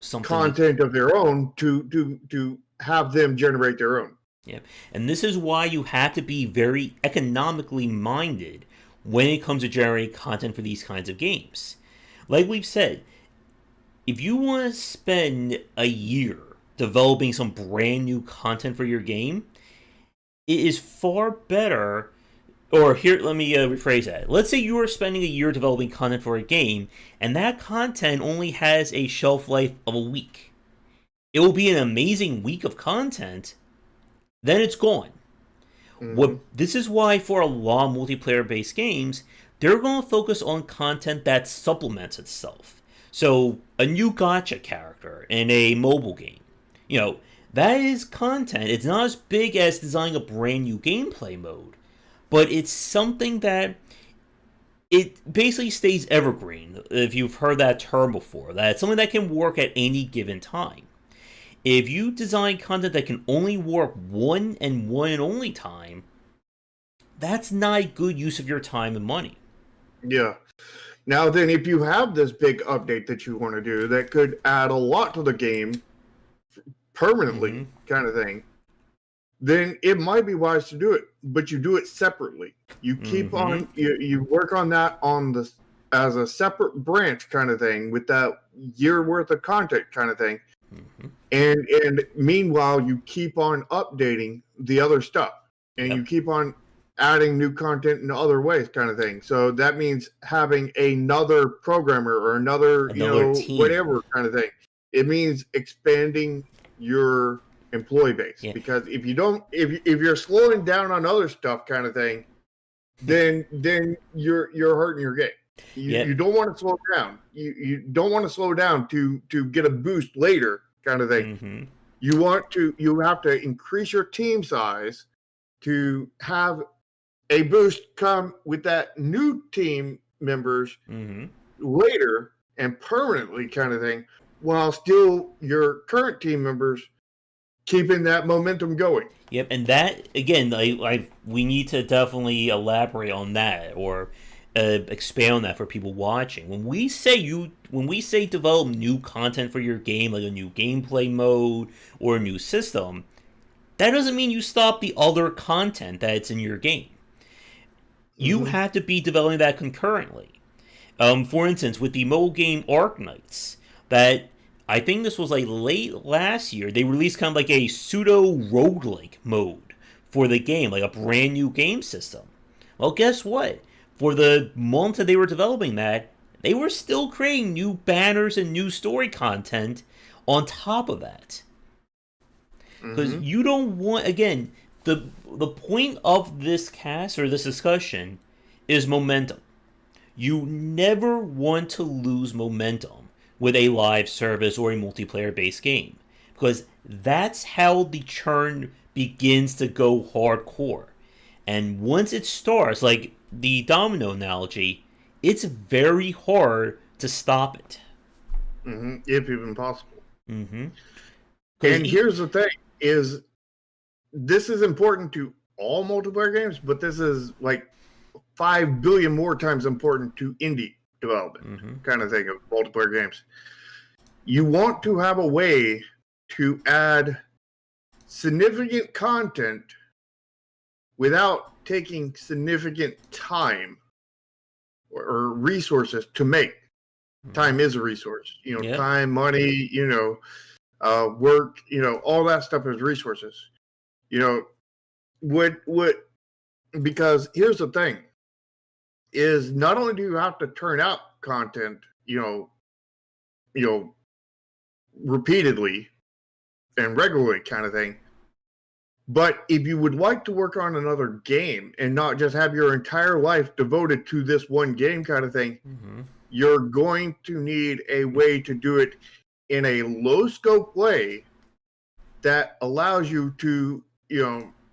Something. content of their own to have them generate their own. Yeah. And this is why you have to be very economically minded when it comes to generating content for these kinds of games. Like we've said, if you want to spend a year developing some brand new content for your game, it is far better. Or here, let me rephrase that. Let's say you are spending a year developing content for a game, and that content only has a shelf life of a week. It will be an amazing week of content, then it's gone. Mm-hmm. This is why for a lot of multiplayer-based games, they're going to focus on content that supplements itself. So a new gotcha character in a mobile game, that is content. It's not as big as designing a brand new gameplay mode, but it's something that it basically stays evergreen. If you've heard that term before, that it's something that can work at any given time. If you design content that can only work one and only time, that's not a good use of your time and money. Yeah. Now then, if you have this big update that you want to do that could add a lot to the game permanently, kind of thing, then it might be wise to do it, but you do it separately. You keep on you work on that on the as a separate branch kind of thing with that year worth of content kind of thing. And meanwhile you keep on updating the other stuff and you keep on adding new content in other ways, kind of thing. So that means having another programmer or another team, whatever kind of thing. It means expanding your employee base, because if you're slowing down on other stuff, kind of thing, then you're hurting your game. You don't want to slow down. You don't want to slow down to get a boost later, kind of thing. You have to increase your team size to have a boost come with that new team members later and permanently, kind of thing, while still your current team members keeping that momentum going. Yep, and that, again, we need to definitely elaborate on that, or expand on that for people watching. When we say develop new content for your game, like a new gameplay mode or a new system, that doesn't mean you stop the other content that's in your game. You have to be developing that concurrently. For instance, with the mobile game Arc Knights, that I think this was like late last year, they released kind of like a pseudo roguelike mode for the game, like a brand new game system. Well, guess what? For the month that they were developing that, they were still creating new banners and new story content on top of that. Because you don't want, again, the point of this cast or this discussion is momentum. You never want to lose momentum with a live service or a multiplayer-based game, because that's how the churn begins to go hardcore. And once it starts, like the domino analogy, it's very hard to stop it. If even possible. And here's the thing, is this is important to all multiplayer games, but this is like 5 billion more times important to indie development, kind of thing, of multiplayer games. You want to have a way to add significant content without taking significant time or resources to make. Time is a resource. Time, money, work, all that stuff is resources. Because here's the thing, is not only do you have to turn out content, repeatedly and regularly, kind of thing, but if you would like to work on another game and not just have your entire life devoted to this one game, kind of thing, you're going to need a way to do it in a low scope way that allows you to,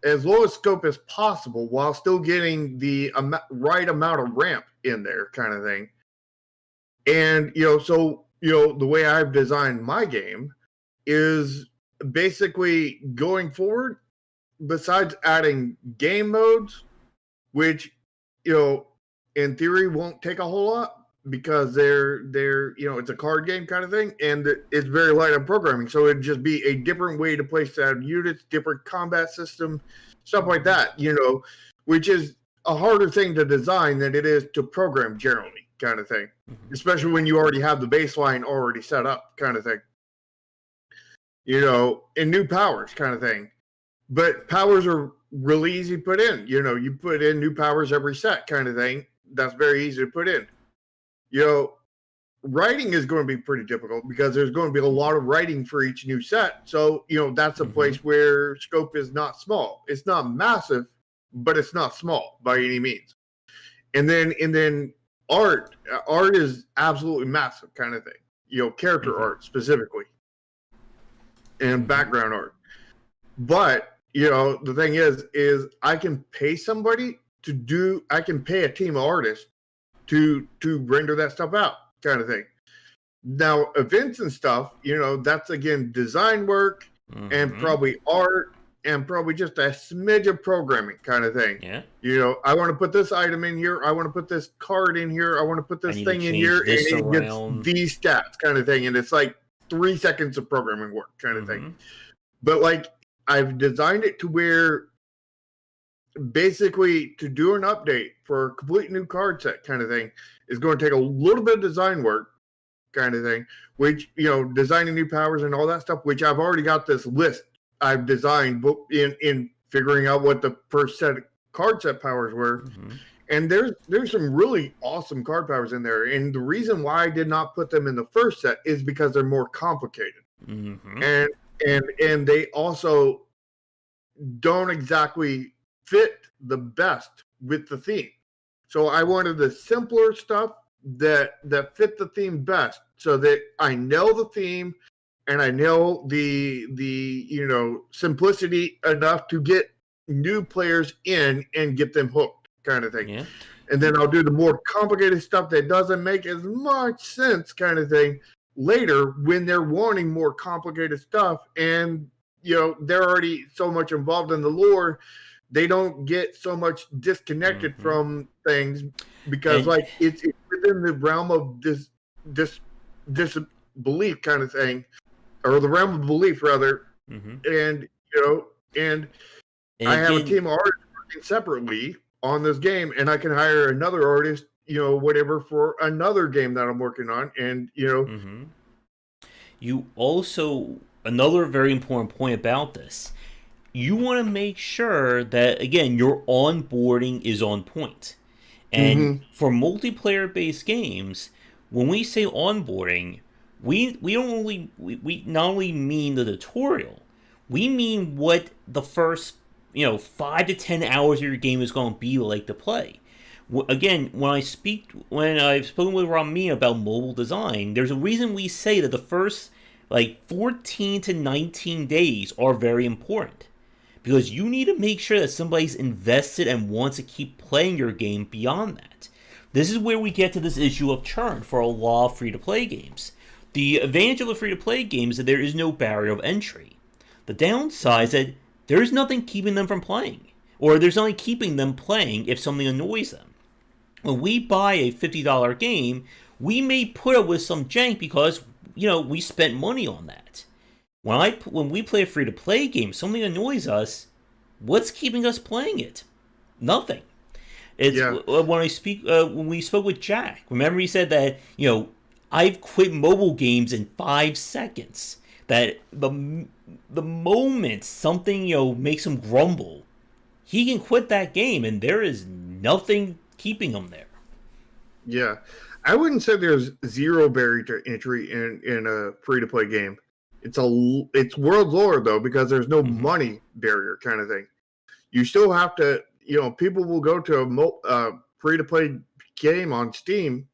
as low a scope as possible while still getting the right amount of ramp in there, kind of thing. And, the way I've designed my game is basically going forward, besides adding game modes, which, in theory won't take a whole lot, because they're it's a card game kind of thing, and it's very light on programming, so it'd just be a different way to place down units, different combat system, stuff like that, which is a harder thing to design than it is to program generally, kind of thing, especially when you already have the baseline already set up, kind of thing, and new powers, kind of thing. But powers are really easy to put in. You put in new powers every set, kind of thing. That's very easy to put in. Writing is going to be pretty difficult, because there's going to be a lot of writing for each new set. So, that's a place where scope is not small. It's not massive, but it's not small by any means. And then art is absolutely massive, kind of thing. Character art specifically, and background art. But, the thing is I can pay somebody I can pay a team of artists to render that stuff out, kind of thing. Now, events and stuff, that's, again, design work and probably art and probably just a smidge of programming, kind of thing. Yeah. I want to put this item in here. I want to put this card in here. I want to put this thing in here. And it gets these stats, kind of thing. And it's like 3 seconds of programming work, kind of thing. But, like, I've designed it to where basically to do an update for a complete new card set, kind of thing, is going to take a little bit of design work, kind of thing, which, designing new powers and all that stuff, which I've already got this list I've designed in figuring out what the first set card set powers were. Mm-hmm. And there's some really awesome card powers in there. And the reason why I did not put them in the first set is because they're more complicated. Mm-hmm. And they also don't exactly fit the best with the theme. So I wanted the simpler stuff that fit the theme best, so that I know the theme and I know the simplicity enough to get new players in and get them hooked, kind of thing. Yeah. And then I'll do the more complicated stuff that doesn't make as much sense, kind of thing, later when they're wanting more complicated stuff, and they're already so much involved in the lore, they don't get so much disconnected from things, because it's within the realm of this belief, kind of thing, or the realm of belief rather. And I have a team of artists working separately on this game, and I can hire another artist, whatever, for another game that I'm working on. And you also, another very important point about this, you want to make sure that, again, your onboarding is on point. And for multiplayer-based games, when we say onboarding, we not only mean the tutorial, we mean what the first 5 to 10 hours of your game is going to be like to play. Again, when I've spoken with Ramin about mobile design, there's a reason we say that the first 14 to 19 days are very important, because you need to make sure that somebody's invested and wants to keep playing your game beyond that. This is where we get to this issue of churn for a lot of free-to-play games. The advantage of a free-to-play game is that there is no barrier of entry. The downside is that there's nothing keeping them from playing, or there's nothing keeping them playing if something annoys them. When we buy a $50 game, we may put up with some jank because, we spent money on that. When we play a free-to-play game, something annoys us, what's keeping us playing it? Nothing. It's when we spoke with Jack. Remember, he said that I've quit mobile games in 5 seconds. That the moment something makes him grumble, he can quit that game, and there is nothing keeping him there. Yeah, I wouldn't say there's zero barrier to entry in a free-to-play game. It's world lore, though, because there's no money barrier, kind of thing. You still have to, people will go to a free-to-play game on Steam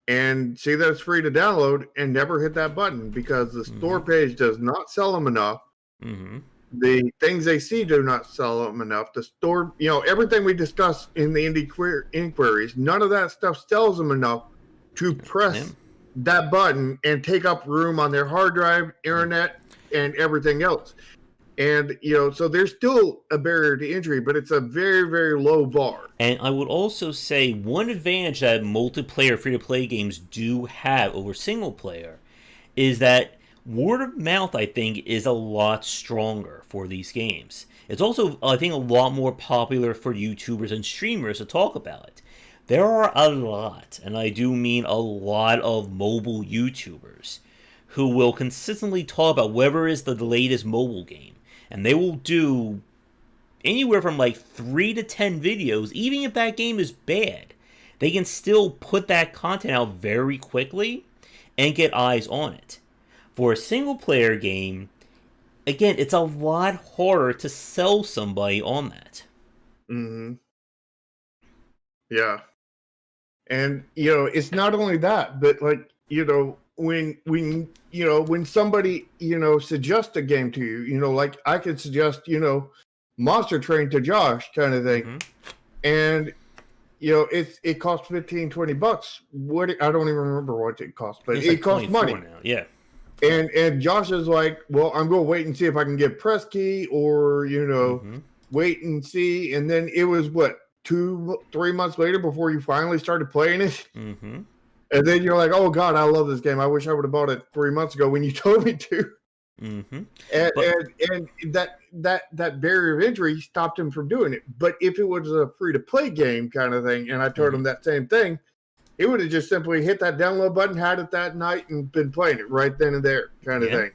and see that it's free to download and never hit that button because the store page does not sell them enough. The things they see do not sell them enough. The store, everything we discussed in the indie inquiries, none of that stuff sells them enough to press that button and take up room on their hard drive, internet, and everything else. And, so there's still a barrier to entry, but it's a very, very low bar. And I would also say one advantage that multiplayer free-to-play games do have over single-player is that word of mouth, I think, is a lot stronger for these games. It's also, I think, a lot more popular for YouTubers and streamers to talk about it. There are a lot, and I do mean a lot, of mobile YouTubers who will consistently talk about whatever is the latest mobile game. And they will do anywhere from 3 to 10 videos, even if that game is bad. They can still put that content out very quickly and get eyes on it. For a single-player game, again, it's a lot harder to sell somebody on that. Yeah. And, it's not only that, but, when somebody, suggests a game to you, I could suggest, Monster Train to Josh, kind of thing. And, it costs $15-20. I don't even remember what it costs, but it costs money. Now. Yeah. And Josh is like, well, I'm going to wait and see if I can get press key or, wait and see. And then it was 2-3 months later before you finally started playing it. And then you're like, oh God, I love this game. I wish I would have bought it 3 months ago when you told me to. And that barrier of entry stopped him from doing it. But if it was a free to play game kind of thing, and I told him that same thing, he would have just simply hit that download button, had it that night, and been playing it right then and there, kind of thing.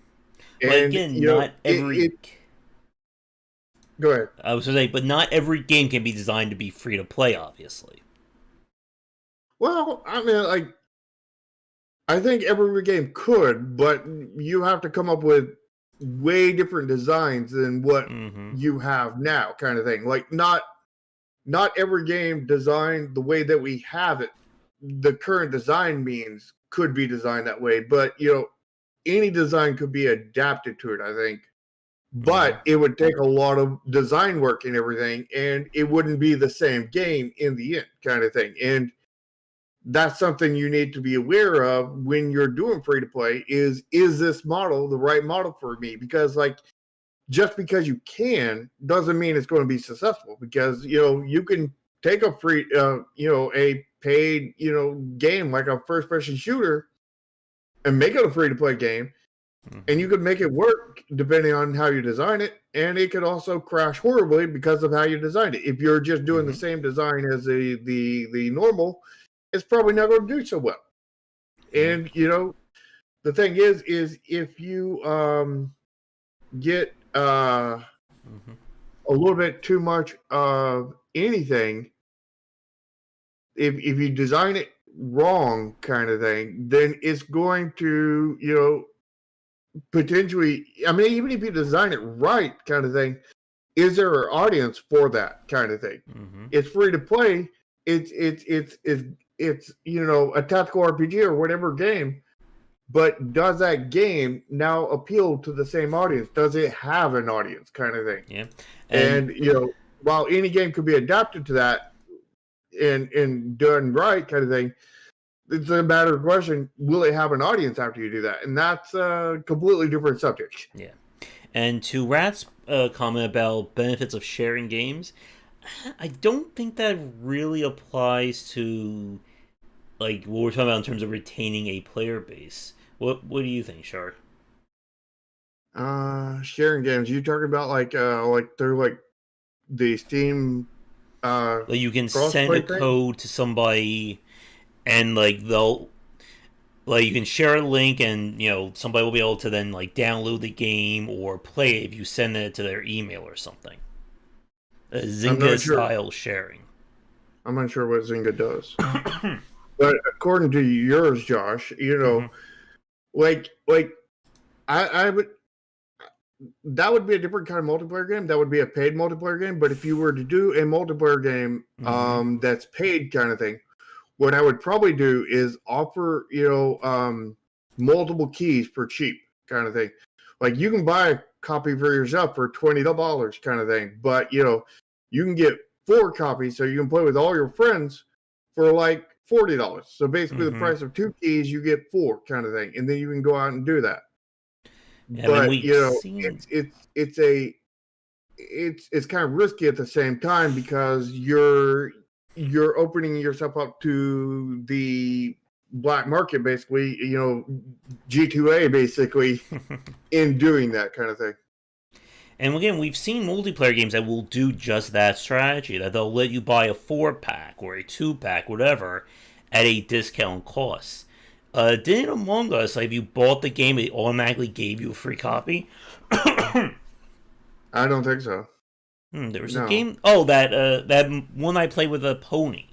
And again, not every. Go ahead. I was going to say, but not every game can be designed to be free to play, obviously. Well, I mean, like, I think every game could, but you have to come up with way different designs than what you have now, kind of thing. Like, not every game designed the way that we have it, the current design means could be designed that way, but any design could be adapted to it, I think. But it would take a lot of design work and everything, and it wouldn't be the same game in the end, kind of thing. And that's something you need to be aware of when you're doing free to play is this model the right model for me? Because like, just because you can doesn't mean it's going to be successful, because you can take a free a paid game like a first person shooter and make it a free to play game, and you could make it work depending on how you design it, and it could also crash horribly because of how you designed it. If you're just doing the same design as the normal, it's probably not going to do so well. And the thing is if you get a little bit too much of anything, if you design it wrong, kind of thing, then it's going to potentially, I mean, even if you design it right, kind of thing, is there an audience for that kind of thing? It's free to play. It's a tactical RPG or whatever game, but does that game now appeal to the same audience? Does it have an audience, kind of thing? Yeah. And while any game could be adapted to that and done right, kind of thing, it's a matter of question, will it have an audience after you do that? And that's a completely different subject. Yeah. And to Rat's comment about benefits of sharing games, I don't think that really applies to like what we're talking about in terms of retaining a player base. What do you think, Shar? Sharing games. You talking about like through like the Steam like you can send a code to somebody and like you can share a link and somebody will be able to then like download the game or play it if you send it to their email or something. Zynga style sharing. I'm not sure what Zynga does. But according to yours, Josh, like I would, that would be a different kind of multiplayer game. That would be a paid multiplayer game. But if you were to do a multiplayer game that's paid kind of thing, what I would probably do is offer multiple keys for cheap kind of thing. Like you can buy a copy for yourself for $20 kind of thing, but you can get 4 copies so you can play with all your friends for like $40. So basically the price of 2 keys, you get 4 kind of thing, and then you can go out and do that. Yeah, but it's kind of risky at the same time, because you're opening yourself up to the black market, basically, G2A basically, in doing that kind of thing. And again, we've seen multiplayer games that will do just that strategy, that they'll let you buy a 4-pack or a 2-pack, whatever, at a discount cost. Didn't Among Us, like, if you bought the game, it automatically gave you a free copy? I don't think so. There was a game, that one I played with a pony,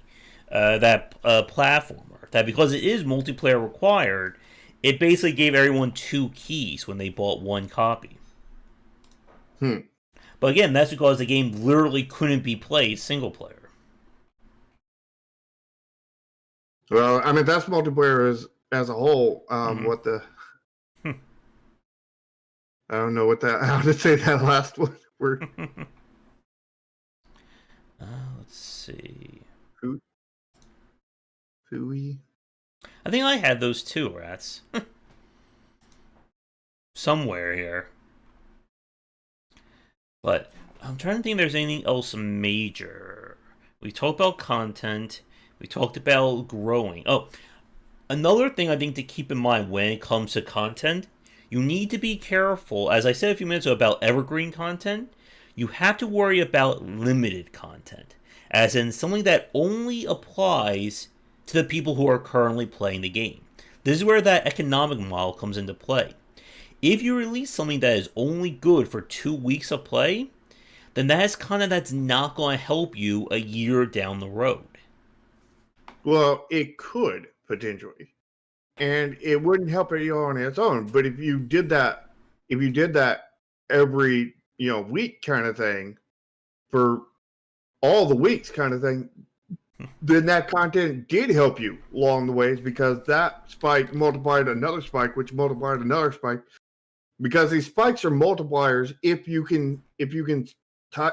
that platformer, that because it is multiplayer required, it basically gave everyone 2 keys when they bought 1 copy. But again, that's because the game literally couldn't be played single player. Well, I mean, that's multiplayer as a whole. What the? I don't know how to say that last word. Let's see. Fooey. I think I had those too, Rats. Somewhere here. But I'm trying to think if there's anything else major. We talked about content. We talked about growing. Oh, another thing I think to keep in mind when it comes to content, you need to be careful. As I said a few minutes ago about evergreen content, you have to worry about limited content. As in something that only applies to the people who are currently playing the game. This is where that economic model comes into play. If you release something that is only good for 2 weeks of play, then that's not going to help you a year down the road. Well, it could potentially, and it wouldn't help it on its own. But if you did that every week kind of thing for all the weeks kind of thing, then that content did help you along the ways, because that spike multiplied another spike, which multiplied another spike. Because these spikes are multipliers if you can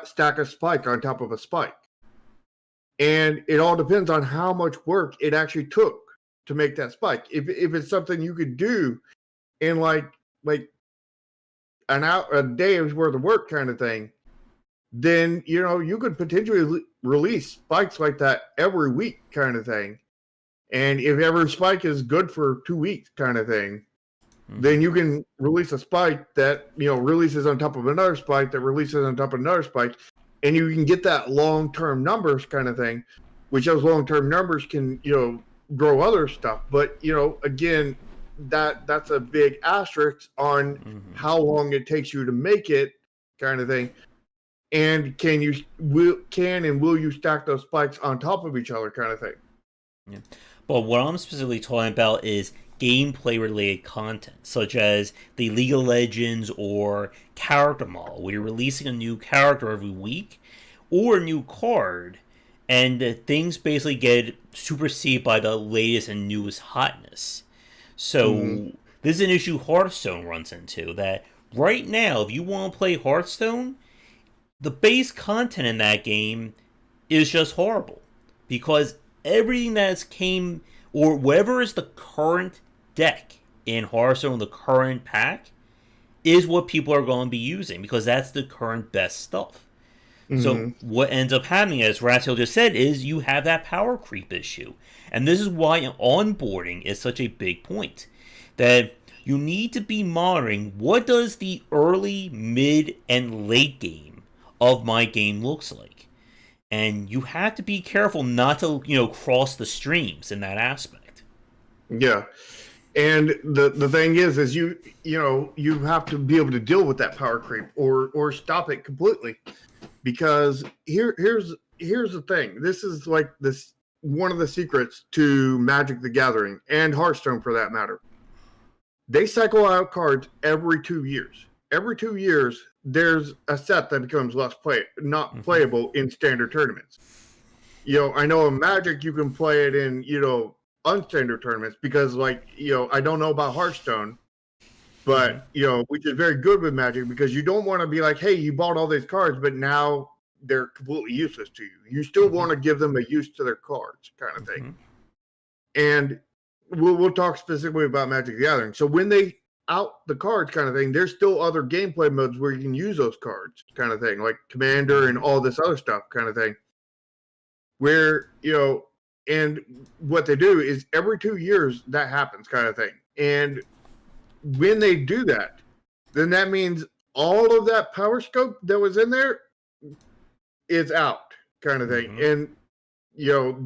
stack a spike on top of a spike. And it all depends on how much work it actually took to make that spike. If it's something you could do in like a day's worth of work kind of thing, then you could potentially release spikes like that every week kind of thing. And if every spike is good for 2 weeks kind of thing, then you can release a spike that releases on top of another spike that releases on top of another spike, and you can get that long-term numbers kind of thing, which those long-term numbers can grow other stuff. But again, that's a big asterisk on how long it takes you to make it kind of thing. And will you stack those spikes on top of each other kind of thing? Yeah. But what I'm specifically talking about is gameplay related content, such as the League of Legends or character model, where you're releasing a new character every week or a new card, and things basically get superseded by the latest and newest hotness. So this is an issue Hearthstone runs into, that right now, if you want to play Hearthstone, the base content in that game is just horrible, because everything that's came, or whatever is the current deck in Hearthstone, the current pack, is what people are going to be using, because that's the current best stuff. So what ends up happening, as Rathiel just said, is you have that power creep issue. And this is why onboarding is such a big point. That you need to be monitoring, what does the early, mid, and late game of my game looks like. And you have to be careful not to, cross the streams in that aspect. Yeah. And the thing is you have to be able to deal with that power creep or stop it completely. Because here's the thing. This is like one of the secrets to Magic the Gathering and Hearthstone for that matter. They cycle out cards every 2 years. Every 2 years, there's a set that becomes not playable in standard tournaments. I know in Magic you can play it in unstandard tournaments, because I don't know about Hearthstone, but which is very good with Magic, because you don't want to be like, hey, you bought all these cards, but now they're completely useless to you. You still want to give them a use to their cards kind of thing. And we'll talk specifically about Magic the Gathering. So when they out the cards kind of thing, there's still other gameplay modes where you can use those cards kind of thing, like Commander and all this other stuff kind of thing, where and what they do is every 2 years that happens kind of thing. And when they do that, then that means all of that power scope that was in there is out kind of thing. And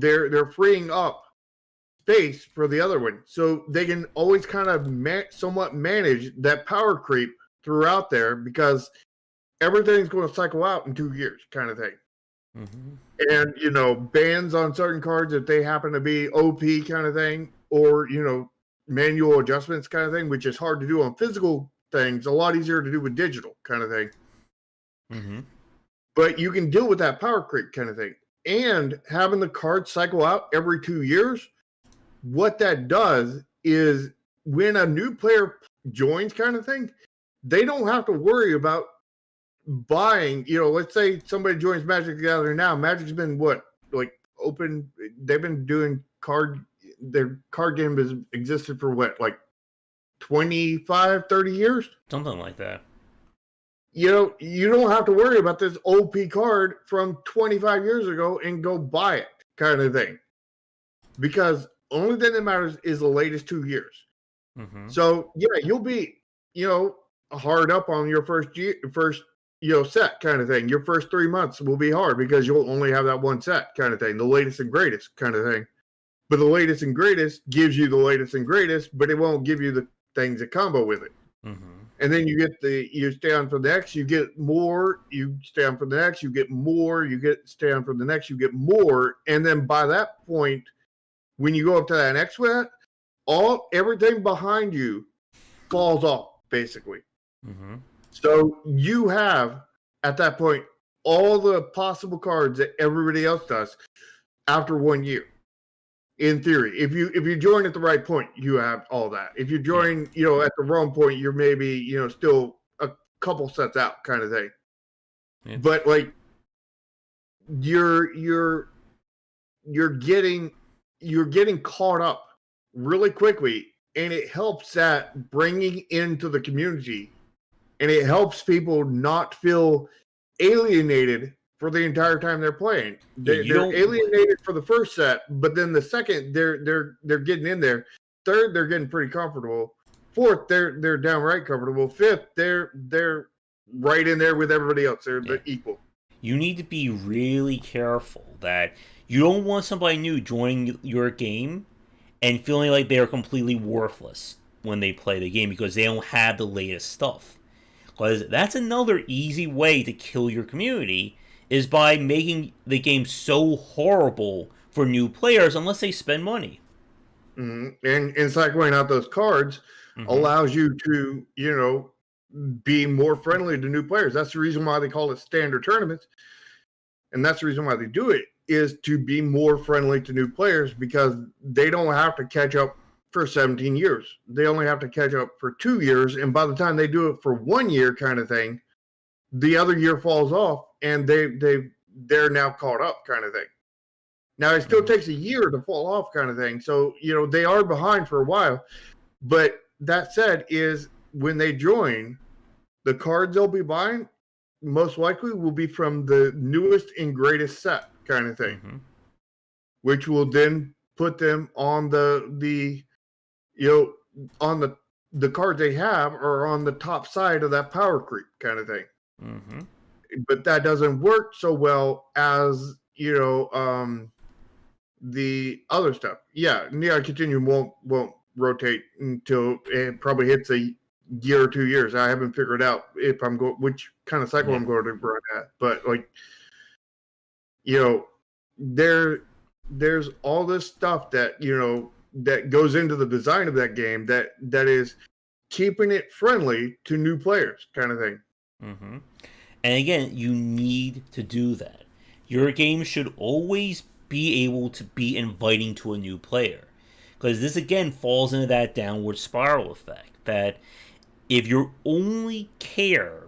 they're freeing up space for the other one, so they can always kind of somewhat manage that power creep throughout there, because everything's going to cycle out in 2 years kind of thing. And bans on certain cards if they happen to be OP kind of thing, or manual adjustments kind of thing, which is hard to do on physical things, a lot easier to do with digital kind of thing. But you can deal with that power creep kind of thing. And having the cards cycle out every 2 years, what that does is when a new player joins kind of thing, they don't have to worry about buying, let's say somebody joins Magic the Gathering now. Magic's been open, they've been doing their card game has existed for 25, 30 years? Something like that. You don't have to worry about this OP card from 25 years ago and go buy it kind of thing. Because only thing that matters is the latest 2 years. So yeah, you'll be, hard up on your first set kind of thing. Your first 3 months will be hard because you'll only have that one set kind of thing, the latest and greatest kind of thing. But the latest and greatest gives you the latest and greatest, but it won't give you the things that combo with it. And then you stay on for the next, you get more, you stay on for the next, you get more, stay on for the next, you get more. And then by that point, when you go up to that next one, everything behind you falls off, basically. Mm-hmm. So you have, at that point, all the possible cards that everybody else does after 1 year. In theory, if you join at the right point, you have all that. If you join, at the wrong point, you're maybe, still a couple sets out, kind of thing. Yeah. But like, you're getting caught up really quickly, and it helps at bringing into the community, and it helps people not feel alienated for the entire time they're playing. They're alienated for the first set, but then the second they're getting in there. Third, they're getting pretty comfortable. Fourth, they're downright comfortable. Fifth, they're right in there with everybody else. They're equal. You need to be really careful that you don't want somebody new joining your game and feeling like they are completely worthless when they play the game because they don't have the latest stuff. Because that's another easy way to kill your community, is by making the game so horrible for new players unless they spend money. Mm-hmm. And cycling out those cards allows you to, be more friendly to new players. That's the reason why they call it standard tournaments. And that's the reason why they do it, is to be more friendly to new players, because they don't have to catch up for 17 years. They only have to catch up for 2 years. And by the time they do it for 1 year kind of thing, the other year falls off and they're now caught up kind of thing. Now it still takes a year to fall off kind of thing. So, they are behind for a while. But that said, is when they join, the cards they'll be buying most likely will be from the newest and greatest set kind of thing, which will then put them on the cards they have are on the top side of that power creep kind of thing. Mm-hmm. But that doesn't work so well as, the other stuff. Yeah, Neon Continuum won't rotate until it probably hits a year or 2 years. I haven't figured out if I'm going, which kind of cycle I'm going to run at. But like, there's all this stuff that, that goes into the design of that game that is keeping it friendly to new players kind of thing. Mm-hmm. And again, you need to do that. Your game should always be able to be inviting to a new player. Because this again falls into that downward spiral effect, that if you only care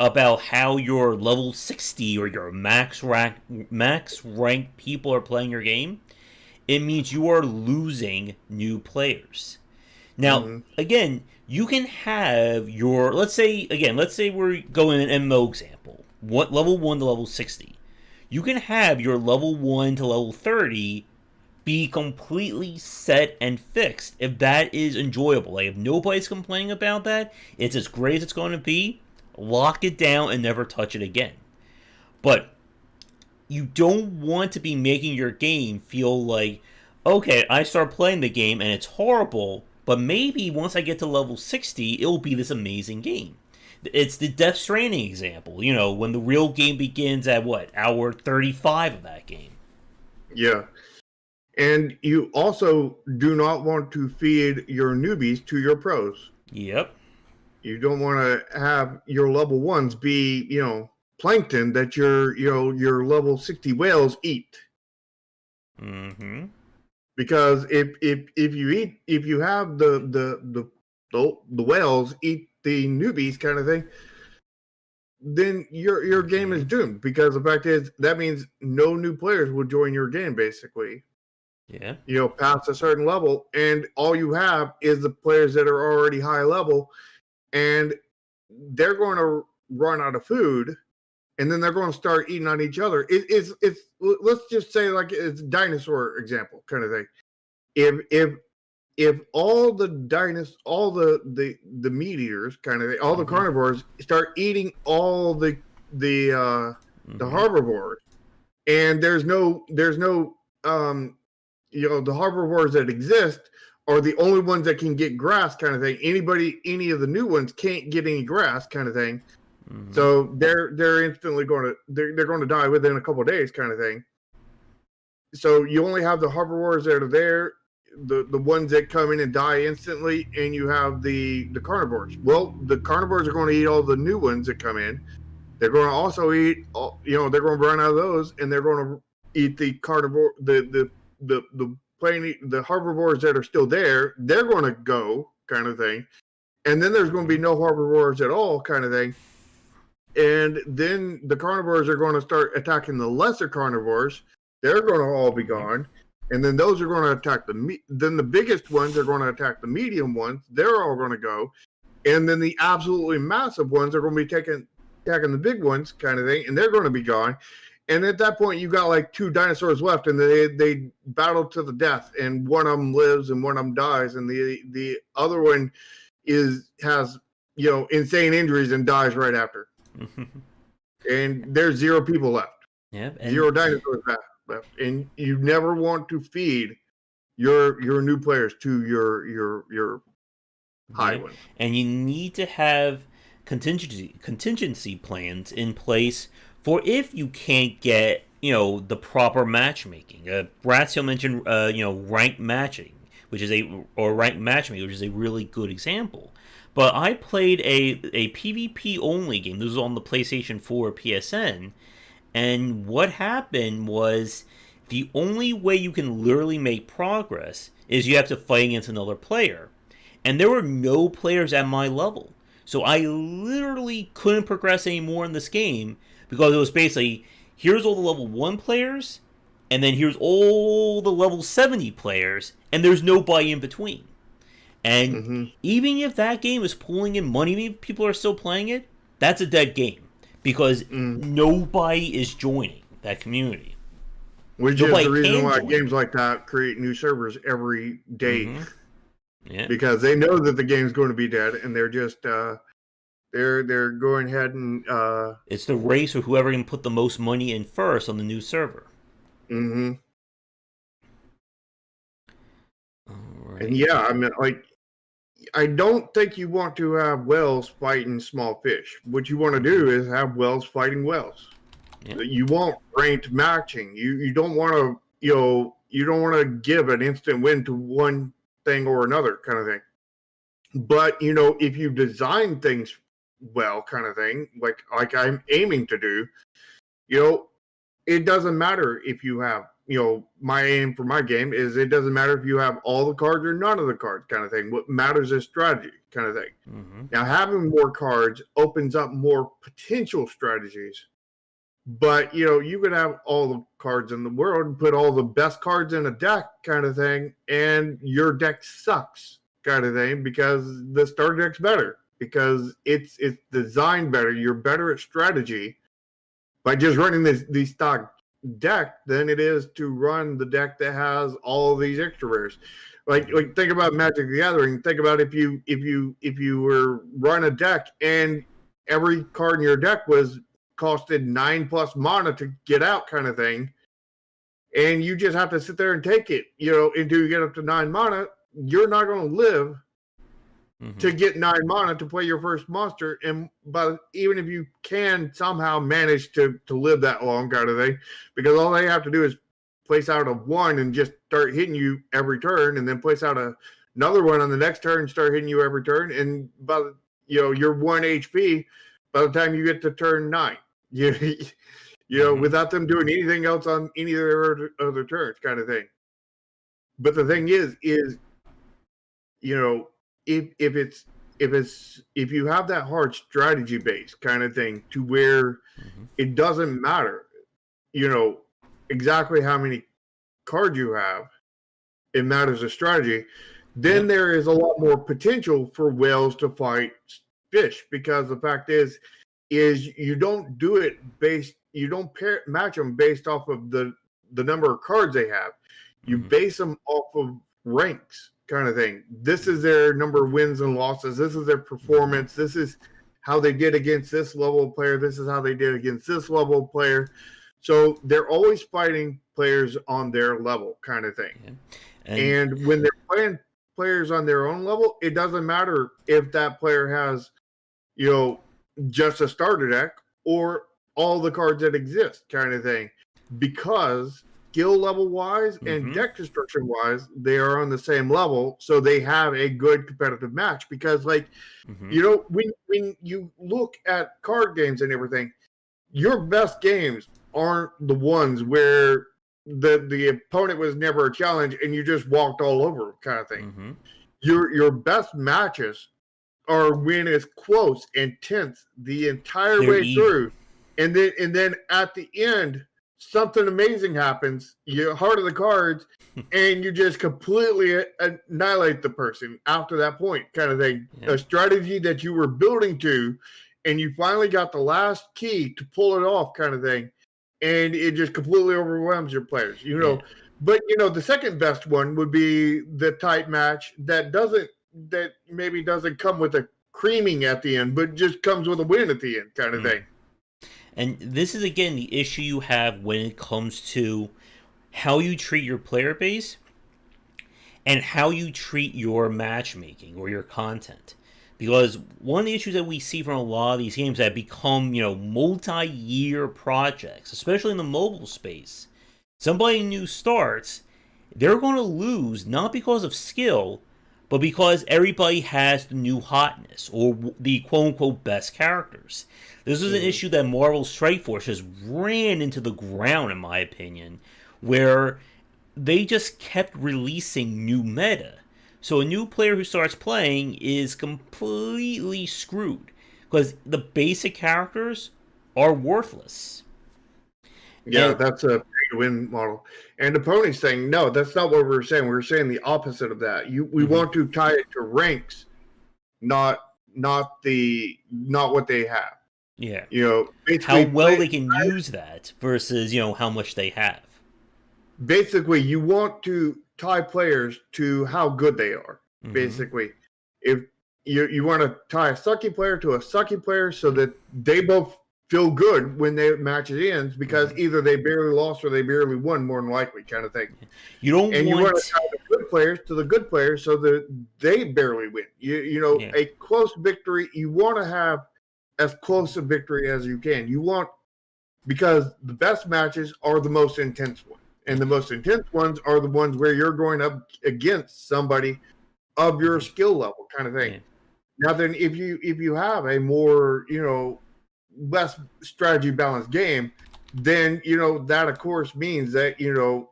about how your level 60 or your max rank people are playing your game, it means you are losing new players. Now, again, you can have your, let's say we're going an MMO example, level 1 to level 60. You can have your level 1 to level 30 be completely set and fixed if that is enjoyable. Like, if nobody's complaining about that, it's as great as it's going to be, lock it down and never touch it again. But you don't want to be making your game feel like, okay, I start playing the game and it's horrible, but maybe once I get to level 60, it'll be this amazing game. It's the Death Stranding example, when the real game begins at hour 35 of that game. Yeah. And you also do not want to feed your newbies to your pros. Yep. You don't want to have your level 1s be, plankton that your level 60 whales eat. Mm-hmm. Because if you have the whales eat the newbies kind of thing, then your game is doomed, because the fact is that means no new players will join your game basically. Yeah. Past a certain level, and all you have is the players that are already high level, and they're going to run out of food, and then they're going to start eating on each other. It's let's just say like it's a dinosaur example kind of thing. If all the meat eaters kind of all the carnivores start eating all the herbivores, and there's no the herbivores that exist are the only ones that can get grass, kind of thing. Any of the new ones can't get any grass, kind of thing. Mm-hmm. So they're instantly going to die within a couple of days, kind of thing. So you only have the herbivores that are there, the ones that come in and die instantly, and you have the carnivores. Well, the carnivores are going to eat all the new ones that come in. They're going to also eat, they're going to run out of those, and they're going to eat the carnivore, the herbivores that are still there. They're going to go, kind of thing, and then there's going to be no herbivores at all, kind of thing. And then the carnivores are going to start attacking the lesser carnivores. They're going to all be gone. And then those are going to attack then the biggest ones are going to attack the medium ones. They're all going to go. And then the absolutely massive ones are going to be attacking the big ones, kind of thing. And they're going to be gone. And at that point, you got like 2 dinosaurs left, and they battle to the death. And one of them lives and one of them dies. And the other one has insane injuries and dies right after. And there's 0 people left. Yep. 0 dinosaurs left. And you never want to feed your new players to your high ones. And you need to have contingency plans in place for if you can't get the proper matchmaking. Brazil mentioned ranked matching, which is ranked matchmaking, which is a really good example. But I played a PvP only game. This was on the PlayStation 4 PSN. And what happened was the only way you can literally make progress is you have to fight against another player. And there were no players at my level. So I literally couldn't progress anymore in this game because it was basically, here's all the level 1 players, and then here's all the level 70 players, and there's nobody in between. And even if that game is pulling in money, people are still playing it, that's a dead game. Because nobody is joining that community. Which is the reason why games like that create new servers every day. Yeah. Because they know that the game's going to be dead, and they're just they're going ahead and it's the race for whoever can put the most money in first on the new server. Mm-hmm. All right. And yeah, I mean, like, I don't think you want to have whales fighting small fish. What you want to do is have whales fighting whales. Yeah. You want ranked matching. You don't want to you don't want to give an instant win to one thing or another, kind of thing. But if you design things well, kind of thing, like I'm aiming to do, it doesn't matter if you have. My aim for my game is it doesn't matter if you have all the cards or none of the cards, kind of thing. What matters is strategy, kind of thing. Now, having more cards opens up more potential strategies. But, you could have all the cards in the world and put all the best cards in a deck, kind of thing, and your deck sucks, kind of thing, because the starter deck's better, because it's designed better. You're better at strategy by just running these stock deck than it is to run the deck that has all of these extra rares. Like think about Magic the Gathering. Think about if you were run a deck and every card in your deck costed 9+ mana to get out, kind of thing, and you just have to sit there and take it, until you get up to 9 mana. You're not going to live to get 9 mana to play your first monster, but even if you can somehow manage to live that long, kind of thing, because all they have to do is place out a 1 and just start hitting you every turn, and then place out another 1 on the next turn and start hitting you every turn, and by you're 1 HP by the time you get to turn 9. Without them doing anything else on any of their other turns, kind of thing. But the thing is if you have that hard strategy base, kind of thing, to where it doesn't matter, exactly how many cards you have, it matters the strategy. Then there is a lot more potential for whales to fight fish, because the fact is you don't do it match them based off of the number of cards they have. You base them off of ranks, kind of thing. This is their number of wins and losses. This is their performance. This is how they did against this level of player. This is how they did against this level of player. So they're always fighting players on their level, kind of thing. And when they're playing players on their own level, it doesn't matter if that player has, just a starter deck or all the cards that exist, kind of thing, because skill level wise and deck construction wise, they are on the same level, so they have a good competitive match. Because, when you look at card games and everything, your best games aren't the ones where the opponent was never a challenge and you just walked all over, kind of thing. Your best matches are when it's close and tense the entire way through, and then at the end something amazing happens. You heart of the cards, and you just completely annihilate the person after that point, kind of thing. Yeah. A strategy that you were building to, and you finally got the last key to pull it off, kind of thing, and it just completely overwhelms your players. Yeah. But the second best one would be the tight match that maybe doesn't come with a creaming at the end, but just comes with a win at the end, kind of thing. And this is, again, the issue you have when it comes to how you treat your player base and how you treat your matchmaking or your content. Because one of the issues that we see from a lot of these games that become, multi-year projects, especially in the mobile space, somebody new starts, they're going to lose not because of skill, but because everybody has the new hotness or the quote-unquote best characters. This is an issue that Marvel Strike Force has ran into the ground, in my opinion, where they just kept releasing new meta. So a new player who starts playing is completely screwed because the basic characters are worthless. Yeah, that's a pay-to-win model. And the pony's saying, no, that's not what we're saying. We're saying the opposite of that. We want to tie it to ranks, not what they have. Yeah. How well they can use that versus, how much they have. Basically, you want to tie players to how good they are. Basically, if you want to tie a sucky player to a sucky player so that they both feel good when the match ends, because either they barely lost or they barely won, more than likely, kind of thing. You want to tie the good players to the good players so that they barely win. A close victory. You want to have as close a victory as you can. Because the best matches are the most intense ones. And the most intense ones are the ones where you're going up against somebody of your skill level, kind of thing. Yeah. Now then, if you have a more, less strategy balanced game, then that of course means that the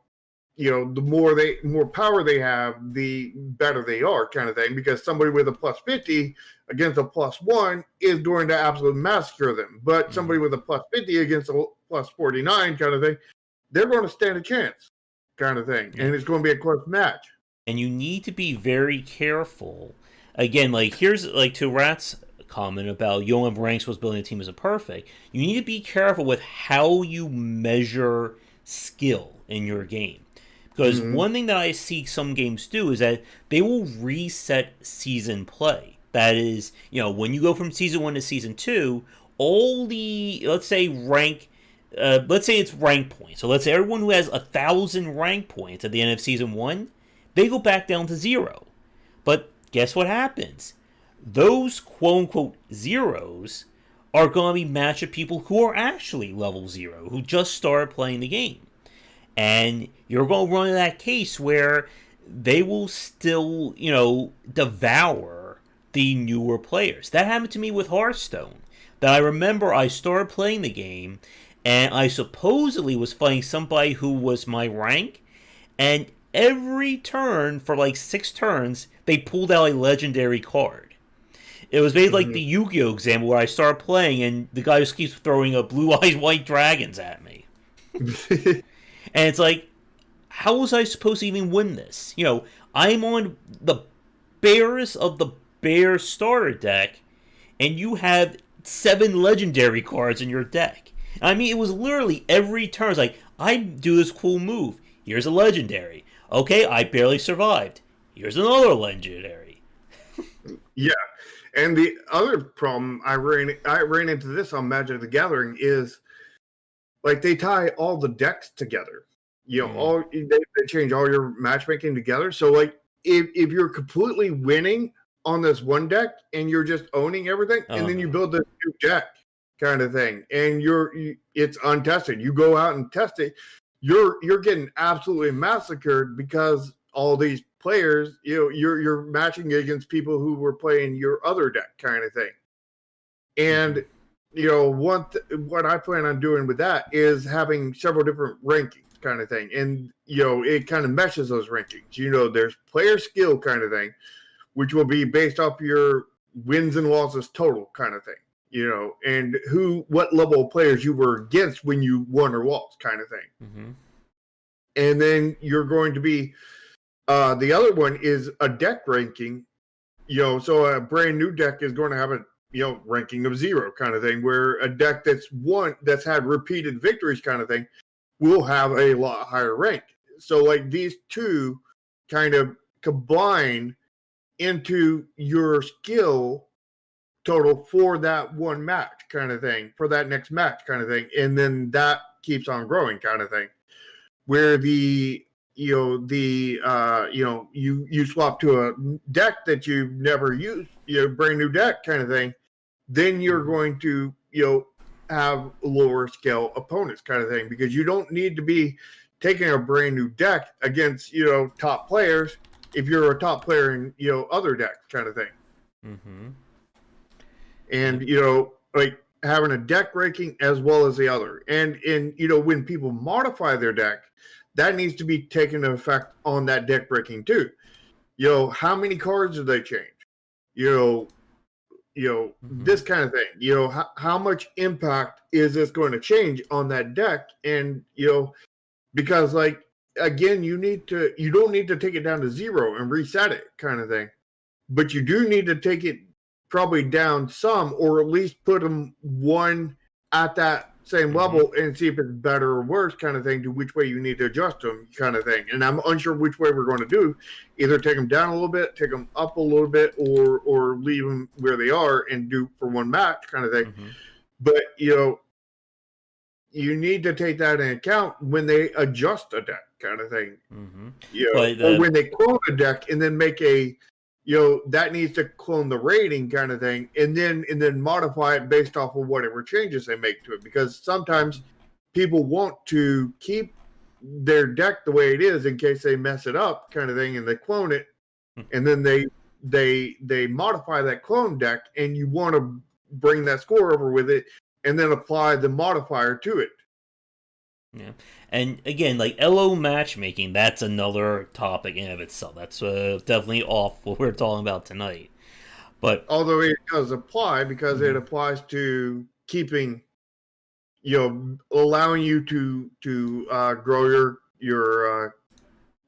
more power they have, the better they are, kind of thing. Because somebody with a plus 50 against a plus 1 is going to absolutely massacre them. But somebody with a plus 50 against a plus 49, kind of thing, they're going to stand a chance, kind of thing. And it's going to be a close match. And you need to be very careful. Again, here's to Rat's comment about you don't have ranks was building a team as a perfect. You need to be careful with how you measure skill in your game. Because one thing that I see some games do is that they will reset season play. That is, when you go from season 1 to season 2, all the, let's say it's rank points. So let's say everyone who has 1,000 rank points at the end of season 1, they go back down to 0. But guess what happens? Those quote-unquote zeros are going to be matched with people who are actually level 0, who just started playing the game. And you're going to run into that case where they will still, devour the newer players. That happened to me with Hearthstone. That I remember I started playing the game, and I supposedly was fighting somebody who was my rank, and every turn, for 6 turns, they pulled out a legendary card. It was made like the Yu-Gi-Oh! Example where I started playing, and the guy just keeps throwing up blue-eyed white dragons at me. And it's like, how was I supposed to even win this? I'm on the barest of the bare starter deck, and you have 7 legendary cards in your deck. I mean, it was literally every turn. It's like, I do this cool move. Here's a legendary. Okay, I barely survived. Here's another legendary. Yeah, and the other problem I ran into this on Magic the Gathering is, they tie all the decks together. They change all your matchmaking together. So, if you're completely winning on this one deck and you're just owning everything, and then you build this new deck kind of thing, and it's untested. You go out and test it, you're getting absolutely massacred because all these players, you're matching against people who were playing your other deck kind of thing. And what I plan on doing with that is having several different rankings kind of thing, and it kind of meshes those rankings. There's player skill kind of thing, which will be based off your wins and losses total kind of thing, and what level of players you were against when you won or lost kind of thing. And then you're going to be the other one is a deck ranking, so a brand new deck is going to have a ranking of 0 kind of thing, where a deck that's had repeated victories kind of thing will have a lot higher rank. So like these two kind of combine into your skill total for that one match kind of thing, for that next match kind of thing, and then that keeps on growing kind of thing. Where you swap to a deck that you've never used, brand new deck kind of thing, then you're going to have lower scale opponents kind of thing, because you don't need to be taking a brand new deck against top players if you're a top player in other decks kind of thing. And like having a deck ranking as well as the other, and when people modify their deck, that needs to be taken into effect on that deck breaking too. How many cards do they change? This kind of thing. How much impact is this going to change on that deck? And because like again, you don't need to take it down to 0 and reset it kind of thing, but you do need to take it probably down some, or at least put them one at that same level and see if it's better or worse kind of thing, to which way you need to adjust them kind of thing. And I'm unsure which way we're going to do, either take them down a little bit, take them up a little bit, or leave them where they are and do for one match kind of thing. But you need to take that into account when they adjust a deck kind of thing. Or when they clone a deck and then make a that needs to clone the rating kind of thing, and then modify it based off of whatever changes they make to it. Because sometimes people want to keep their deck the way it is in case they mess it up kind of thing, and they clone it, and then they modify that clone deck, and you want to bring that score over with it, and then apply the modifier to it. Yeah, and again, like LO matchmaking, that's another topic in of itself. That's definitely off what we're talking about tonight. But although it does apply, because it applies to keeping, allowing you to grow your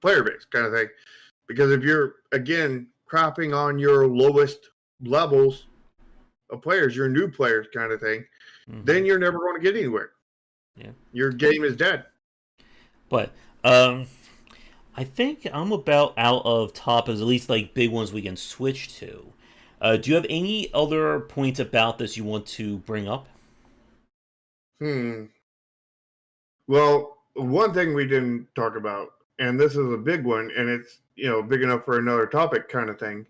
player base kind of thing. Because if you're again crapping on your lowest levels of players, your new players kind of thing, then you're never going to get anywhere. Yeah. Your game is dead. But I think I'm about out of topics, at least like big ones we can switch to. Do you have any other points about this you want to bring up? Well, one thing we didn't talk about, and this is a big one, and it's big enough for another topic kind of thing,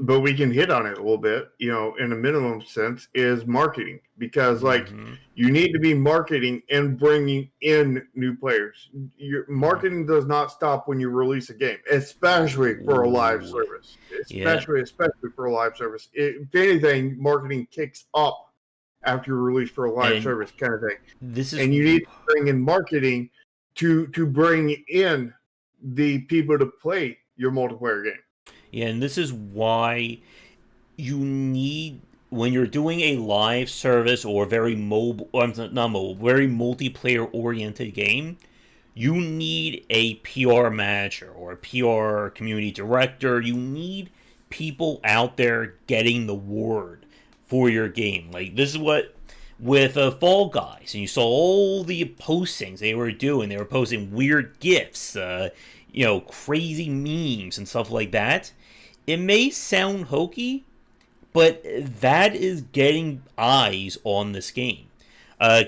but we can hit on it a little bit, in a minimum sense, is marketing. Because like you need to be marketing and bringing in new players. Your marketing does not stop when you release a game, especially for a live service. Especially for a live service. If anything, marketing kicks up after you release for a live service kind of thing. And you need to bring in marketing to bring in the people to play your multiplayer game. Yeah, and this is why you need, when you're doing a live service or very mobile, not mobile, very multiplayer-oriented game, you need a PR manager or a PR community director. You need people out there getting the word for your game. Like, this is what, with Fall Guys, and you saw all the postings they were doing. They were posting weird GIFs, crazy memes and stuff like that. It may sound hokey, but that is getting eyes on this game.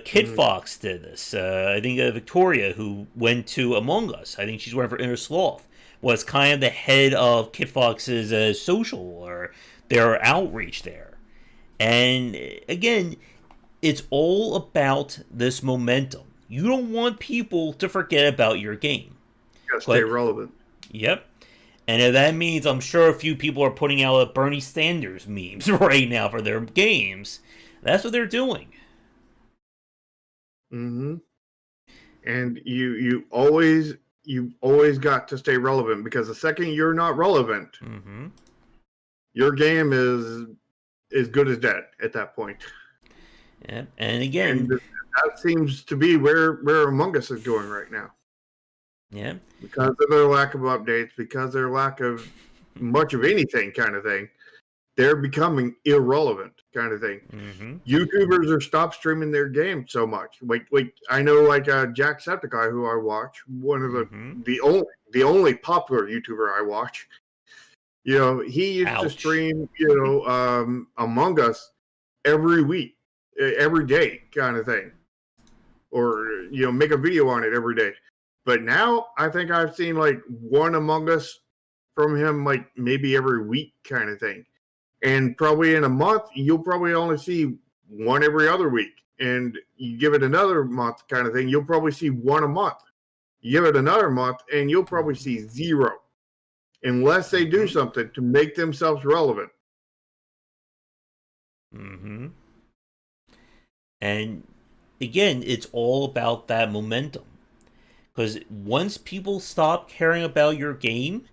Kid Fox did this. I think Victoria, who went to Among Us, I think she's running for Inner Sloth, was kind of the head of Kit Fox's social or their outreach there. And again, it's all about this momentum. You don't want people to forget about your game. Gotta stay relevant. Yep. And if that means, I'm sure a few people are putting out Bernie Sanders memes right now for their games. That's what they're doing. Mm-hmm. And you always got to stay relevant, because the second you're not relevant, your game is good as dead at that point. Yeah. And again, and that seems to be where Among Us is going right now. Yeah. Because of their lack of updates, because of their lack of much of anything kind of thing, they're becoming irrelevant kind of thing. YouTubers are stopped streaming their game so much. Like I know, like Jacksepticeye, who I watch, one of the only popular YouTuber I watch. You know, he used to stream, Among Us every week, every day kind of thing, or make a video on it every day. But now I think I've seen like one Among Us from him, like maybe every week kind of thing. And probably in a month, you'll probably only see one every other week. And you give it another month kind of thing, you'll probably see one a month. You give it another month, and you'll probably see zero. Unless they do something to make themselves relevant. And again, it's all about that momentum. Because once people stop caring about your game,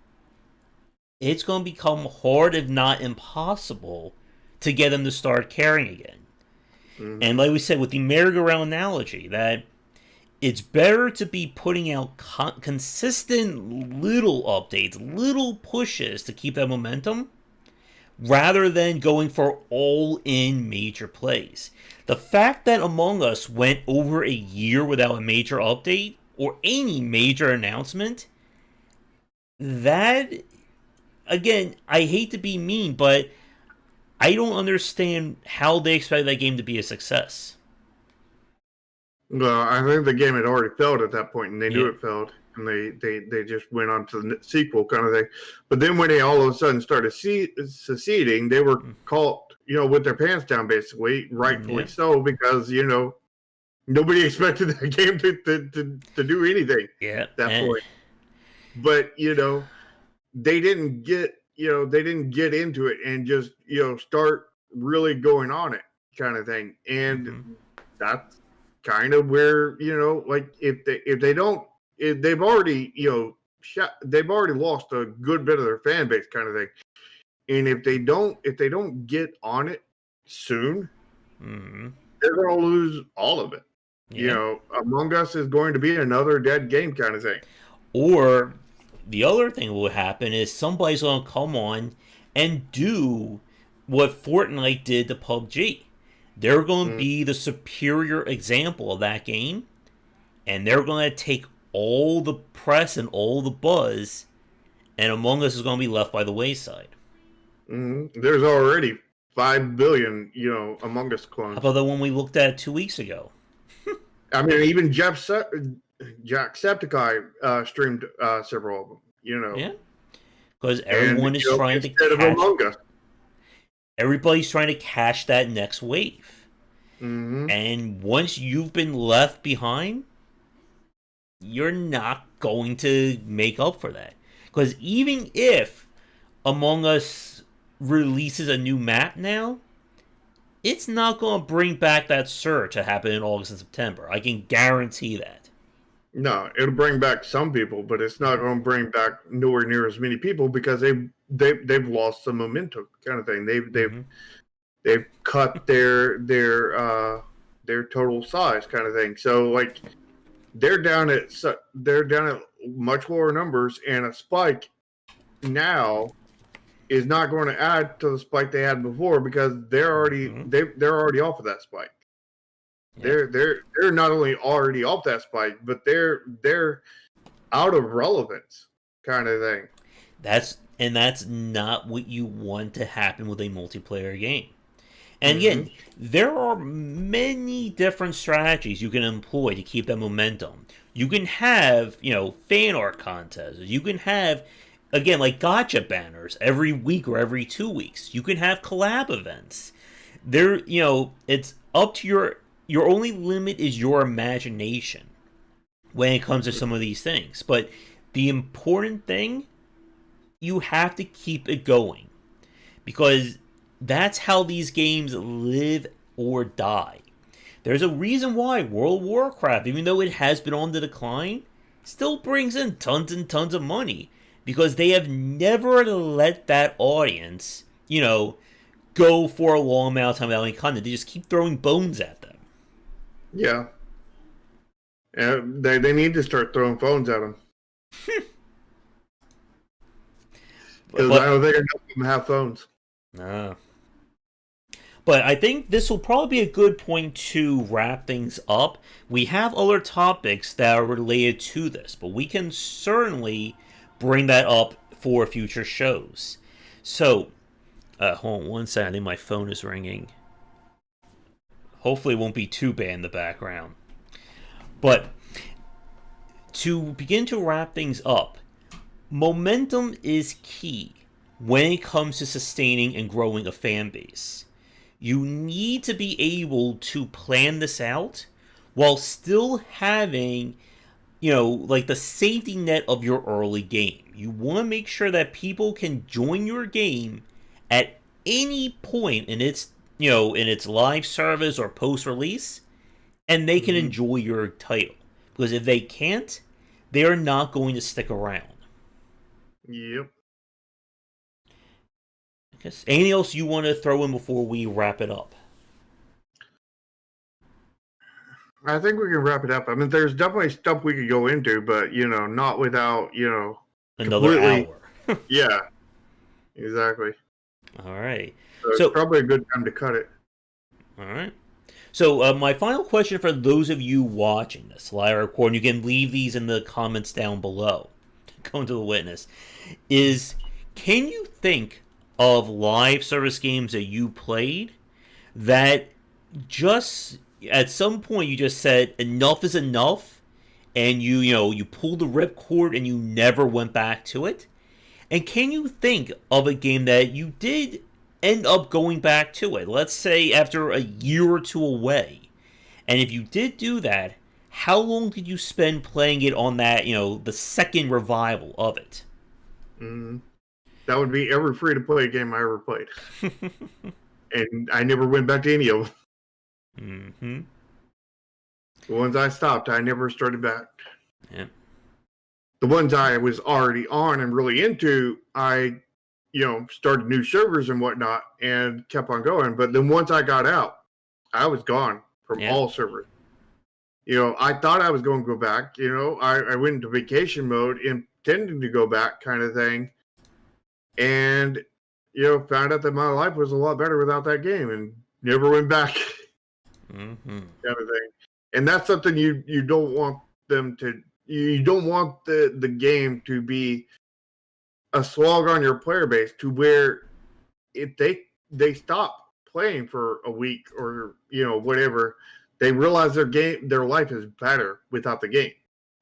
it's going to become hard, if not impossible, to get them to start caring again. And like we said, with the merry-go-round analogy, that it's better to be putting out consistent little updates, little pushes to keep that momentum, rather than going for all-in major plays. The fact that Among Us went over a year without a major update, or any major announcement, that, again, I hate to be mean, but I don't understand how they expect that game to be a success. Well, I think the game had already failed at that point, and they knew it failed, and they just went on to the sequel kind of thing. But then when they all of a sudden started seceding, they were caught, with their pants down, basically, rightfully so, because, nobody expected the game to do anything at that point. But, they didn't get into it and just, start really going on it kind of thing. And that's kind of where, like if they've already, they've already lost a good bit of their fan base kind of thing. And if they don't get on it soon, they're going to lose all of it. Among Us is going to be another dead game kind of thing. Or the other thing that will happen is somebody's going to come on and do what Fortnite did to PUBG. They're going to be the superior example of that game, and they're going to take all the press and all the buzz, and Among Us is going to be left by the wayside. There's already 5 billion, Among Us clones. How about the one we looked at 2 weeks ago? I mean, even Jacksepticeye streamed several of them, Yeah. Because everyone is trying to catch... Among Us. Everybody's trying to catch that next wave. And once you've been left behind, you're not going to make up for that. Because even if Among Us releases a new map now, it's not going to bring back that surge to happen in August and September. I can guarantee that. No, it'll bring back some people, but it's not going to bring back nowhere near as many people, because they've lost some momentum kind of thing. They've cut their total size kind of thing. So like they're down at much lower numbers, and a spike now is not going to add to the spike they had before, because they're already off of that spike. Yeah. They're not only already off that spike, but they're out of relevance kind of thing. That's not what you want to happen with a multiplayer game. And again, there are many different strategies you can employ to keep that momentum. You can have, fan art contests. You can have, again, like gotcha banners every week or every 2 weeks. You can have collab events. It's up to your only limit is your imagination when it comes to some of these things. But the important thing, you have to keep it going. Because that's how these games live or die. There's a reason why World of Warcraft, even though it has been on the decline, still brings in tons and tons of money. Because they have never let that audience, go for a long amount of time without any content. They just keep throwing bones at them. Yeah. They need to start throwing phones at them. Because I don't think enough of them have phones. Nah. But I think this will probably be a good point to wrap things up. We have other topics that are related to this, but we can certainly bring that up for future shows. So, hold on one second. I think my phone is ringing. Hopefully it won't be too bad in the background. But to begin to wrap things up, momentum is key when it comes to sustaining and growing a fan base. You need to be able to plan this out while still having, like the safety net of your early game. You want to make sure that people can join your game at any point in its, in its live service or post-release, and they can enjoy your title. Because if they can't, they are not going to stick around. Yep. Anything else you want to throw in before we wrap it up? I think we can wrap it up. I mean, there's definitely stuff we could go into, but, not without, another hour. Yeah, exactly. All right. So it's probably a good time to cut it. All right. So my final question for those of you watching this live recording, you can leave these in the comments down below. Going to the witness. Is, can you think of live service games that you played that just at some point you just said enough is enough, and you pulled the ripcord and you never went back to it? And can you think of a game that you did end up going back to it, let's say after a year or two away, and if you did do that, how long did you spend playing it on that, the second revival of it? That would be every free-to-play game I ever played. And I never went back to any of them. The ones I stopped, I never started back. Yeah. The ones I was already on and really into, I, started new servers and whatnot and kept on going. But then once I got out, I was gone from all servers. I thought I was going to go back. I went into vacation mode intending to go back kind of thing. And, found out that my life was a lot better without that game and never went back. Kind of thing. And that's something you don't want them to, you don't want the game to be a slog on your player base to where if they stop playing for a week or, whatever, they realize their life is better without the game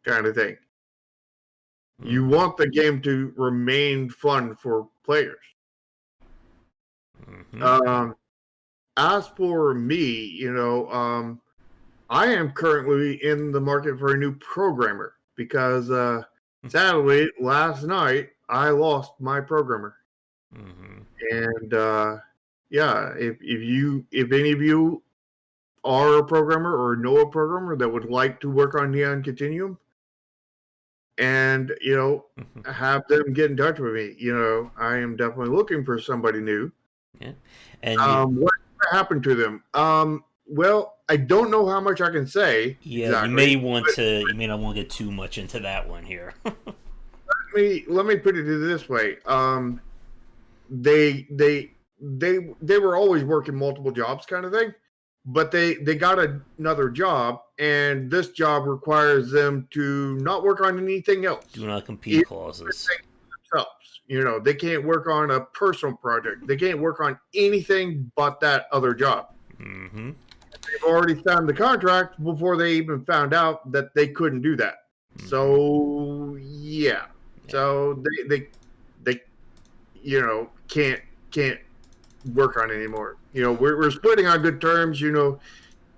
kind of thing. You want the game to remain fun for players. As for me, I am currently in the market for a new programmer because sadly last night I lost my programmer. And if any of you are a programmer or know a programmer that would like to work on Neon Continuum, and have them get in touch with me. I am definitely looking for somebody new. Yeah. And what happened to them? Well, I don't know how much I can say. Yeah, exactly, you may not want to get too much into that one here. let me put it this way. They were always working multiple jobs kind of thing, but they got another job, and this job requires them to not work on anything else. Do not compete clauses. Themselves. They can't work on a personal project. They can't work on anything but that other job. Mm-hmm. They've already signed the contract before they even found out that they couldn't do that. Mm-hmm. So yeah. So they can't work on it anymore. We're splitting on good terms.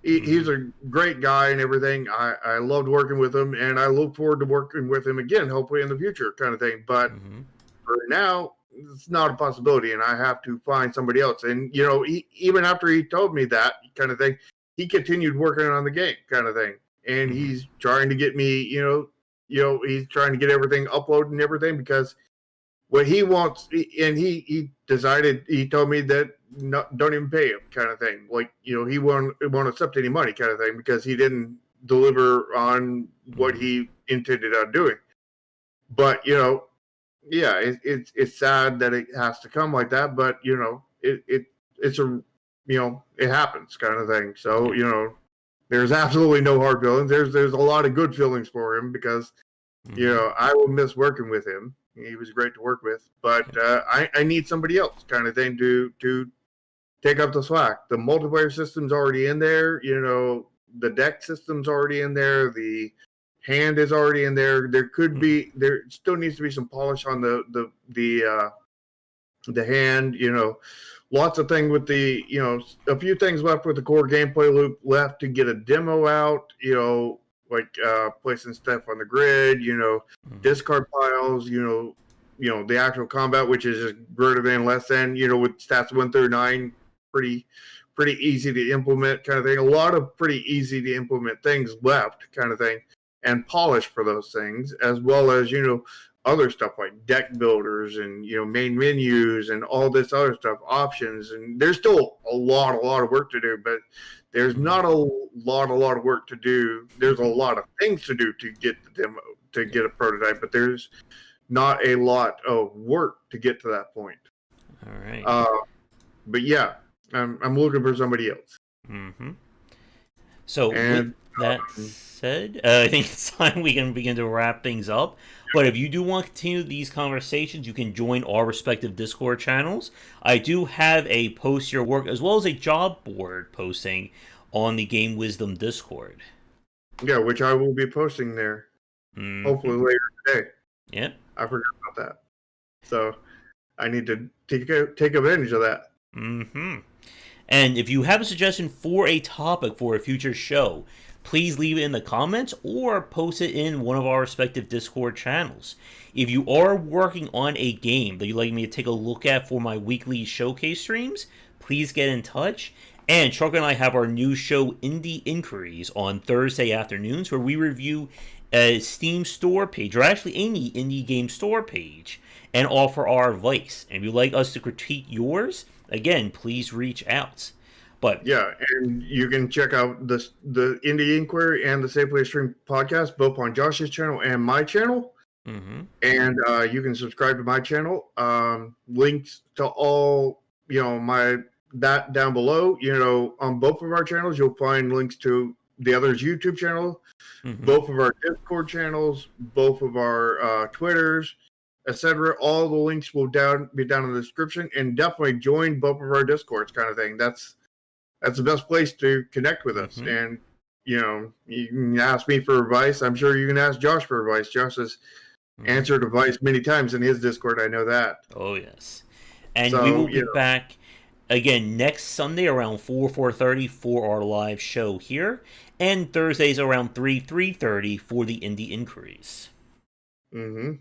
He's a great guy and everything. I loved working with him, and I look forward to working with him again, hopefully in the future, kind of thing. But for now, it's not a possibility, and I have to find somebody else. And even after he told me that kind of thing, he continued working on the game, kind of thing. And he's trying to get me, he's trying to get everything uploaded and everything, because what he wants, and he decided, he told me that don't even pay him, kind of thing. Like, he won't accept any money, kind of thing, because he didn't deliver on what he intended on doing. But yeah, it's sad that it has to come like that, but it's a it happens, kind of thing. So there's absolutely no hard feelings. There's a lot of good feelings for him, because I will miss working with him. He was great to work with, but I need somebody else, kind of thing, to take up the slack. The multiplayer system's already in there. The deck system's already in there. The hand is already in there. There still needs to be some polish on the hand. Lots of things with a few things left with the core gameplay loop left to get a demo out. Like placing stuff on the grid, discard piles, the actual combat, which is just greater than, less than, with stats 1 through 9, pretty easy to implement, kind of thing. A lot of pretty easy to implement things left, kind of thing, and polish for those things, as well as, other stuff like deck builders and, main menus and all this other stuff, options. And there's still a lot of work to do, but there's not a lot of work to do. There's a lot of things to do to get the demo, to get a prototype, but there's not a lot of work to get to that point. All right. But yeah, I'm looking for somebody else. Mm-hmm. So with that said, I think it's time we can begin to wrap things up. But if you do want to continue these conversations, you can join our respective Discord channels. I do have a post your work as well as a job board posting on the Game Wisdom Discord. Yeah, which I will be posting there hopefully later today. Yeah. I forgot about that. So I need to take advantage of that. Mm-hmm. And if you have a suggestion for a topic for a future show, please leave it in the comments or post it in one of our respective Discord channels. If you are working on a game that you'd like me to take a look at for my weekly showcase streams, please get in touch. And Chuck and I have our new show, Indie Inquiries, on Thursday afternoons, where we review a Steam store page, or actually any indie game store page, and offer our advice. And if you'd like us to critique yours, again, please reach out. But yeah, and you can check out the Indie Inquiry and the Safely Stream podcast, both on Josh's channel and my channel. Mm-hmm. And you can subscribe to my channel. Links to all, that down below. On both of our channels, you'll find links to the other's YouTube channel, both of our Discord channels, both of our Twitters, etc. All the links will be down in the description, and definitely join both of our Discords, kind of thing. That's the best place to connect with us. And, you can ask me for advice. I'm sure you can ask Josh for advice. Josh has answered advice many times in his Discord. I know that. Oh, yes. And we will be back again next Sunday around 4:30 for our live show here. And Thursdays around 3:30 for the Indie Inquiries. Mm-hmm.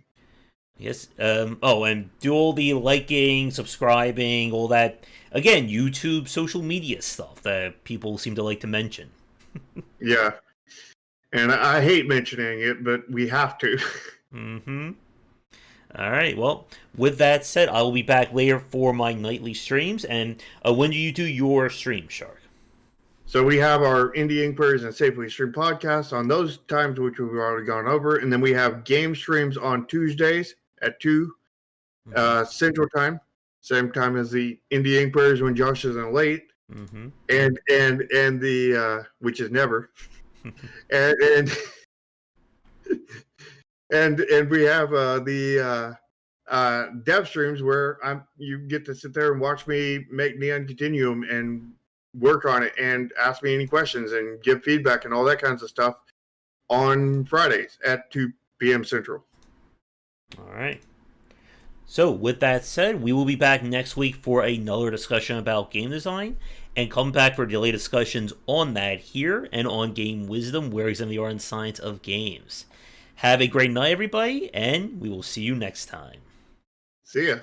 Yes. And do all the liking, subscribing, all that. Again, YouTube, social media stuff that people seem to like to mention. Yeah. And I hate mentioning it, but we have to. Mm-hmm. All right. Well, with that said, I will be back later for my nightly streams. And when do you do your stream, Shark? So we have our Indie Inquiries and Safely Stream podcasts on those times, which we've already gone over. And then we have game streams on Tuesdays at 2 Central Time. Same time as the Indie Inquiries when Josh isn't late. And the which is never. and we have the dev streams where you get to sit there and watch me make Neon Continuum and work on it and ask me any questions and give feedback and all that kinds of stuff on Fridays at 2 p.m. Central. All right. So, with that said, we will be back next week for another discussion about game design, and come back for delayed discussions on that here and on Game Wisdom, where examine the art and science of games. Have a great night, everybody, and we will see you next time. See ya.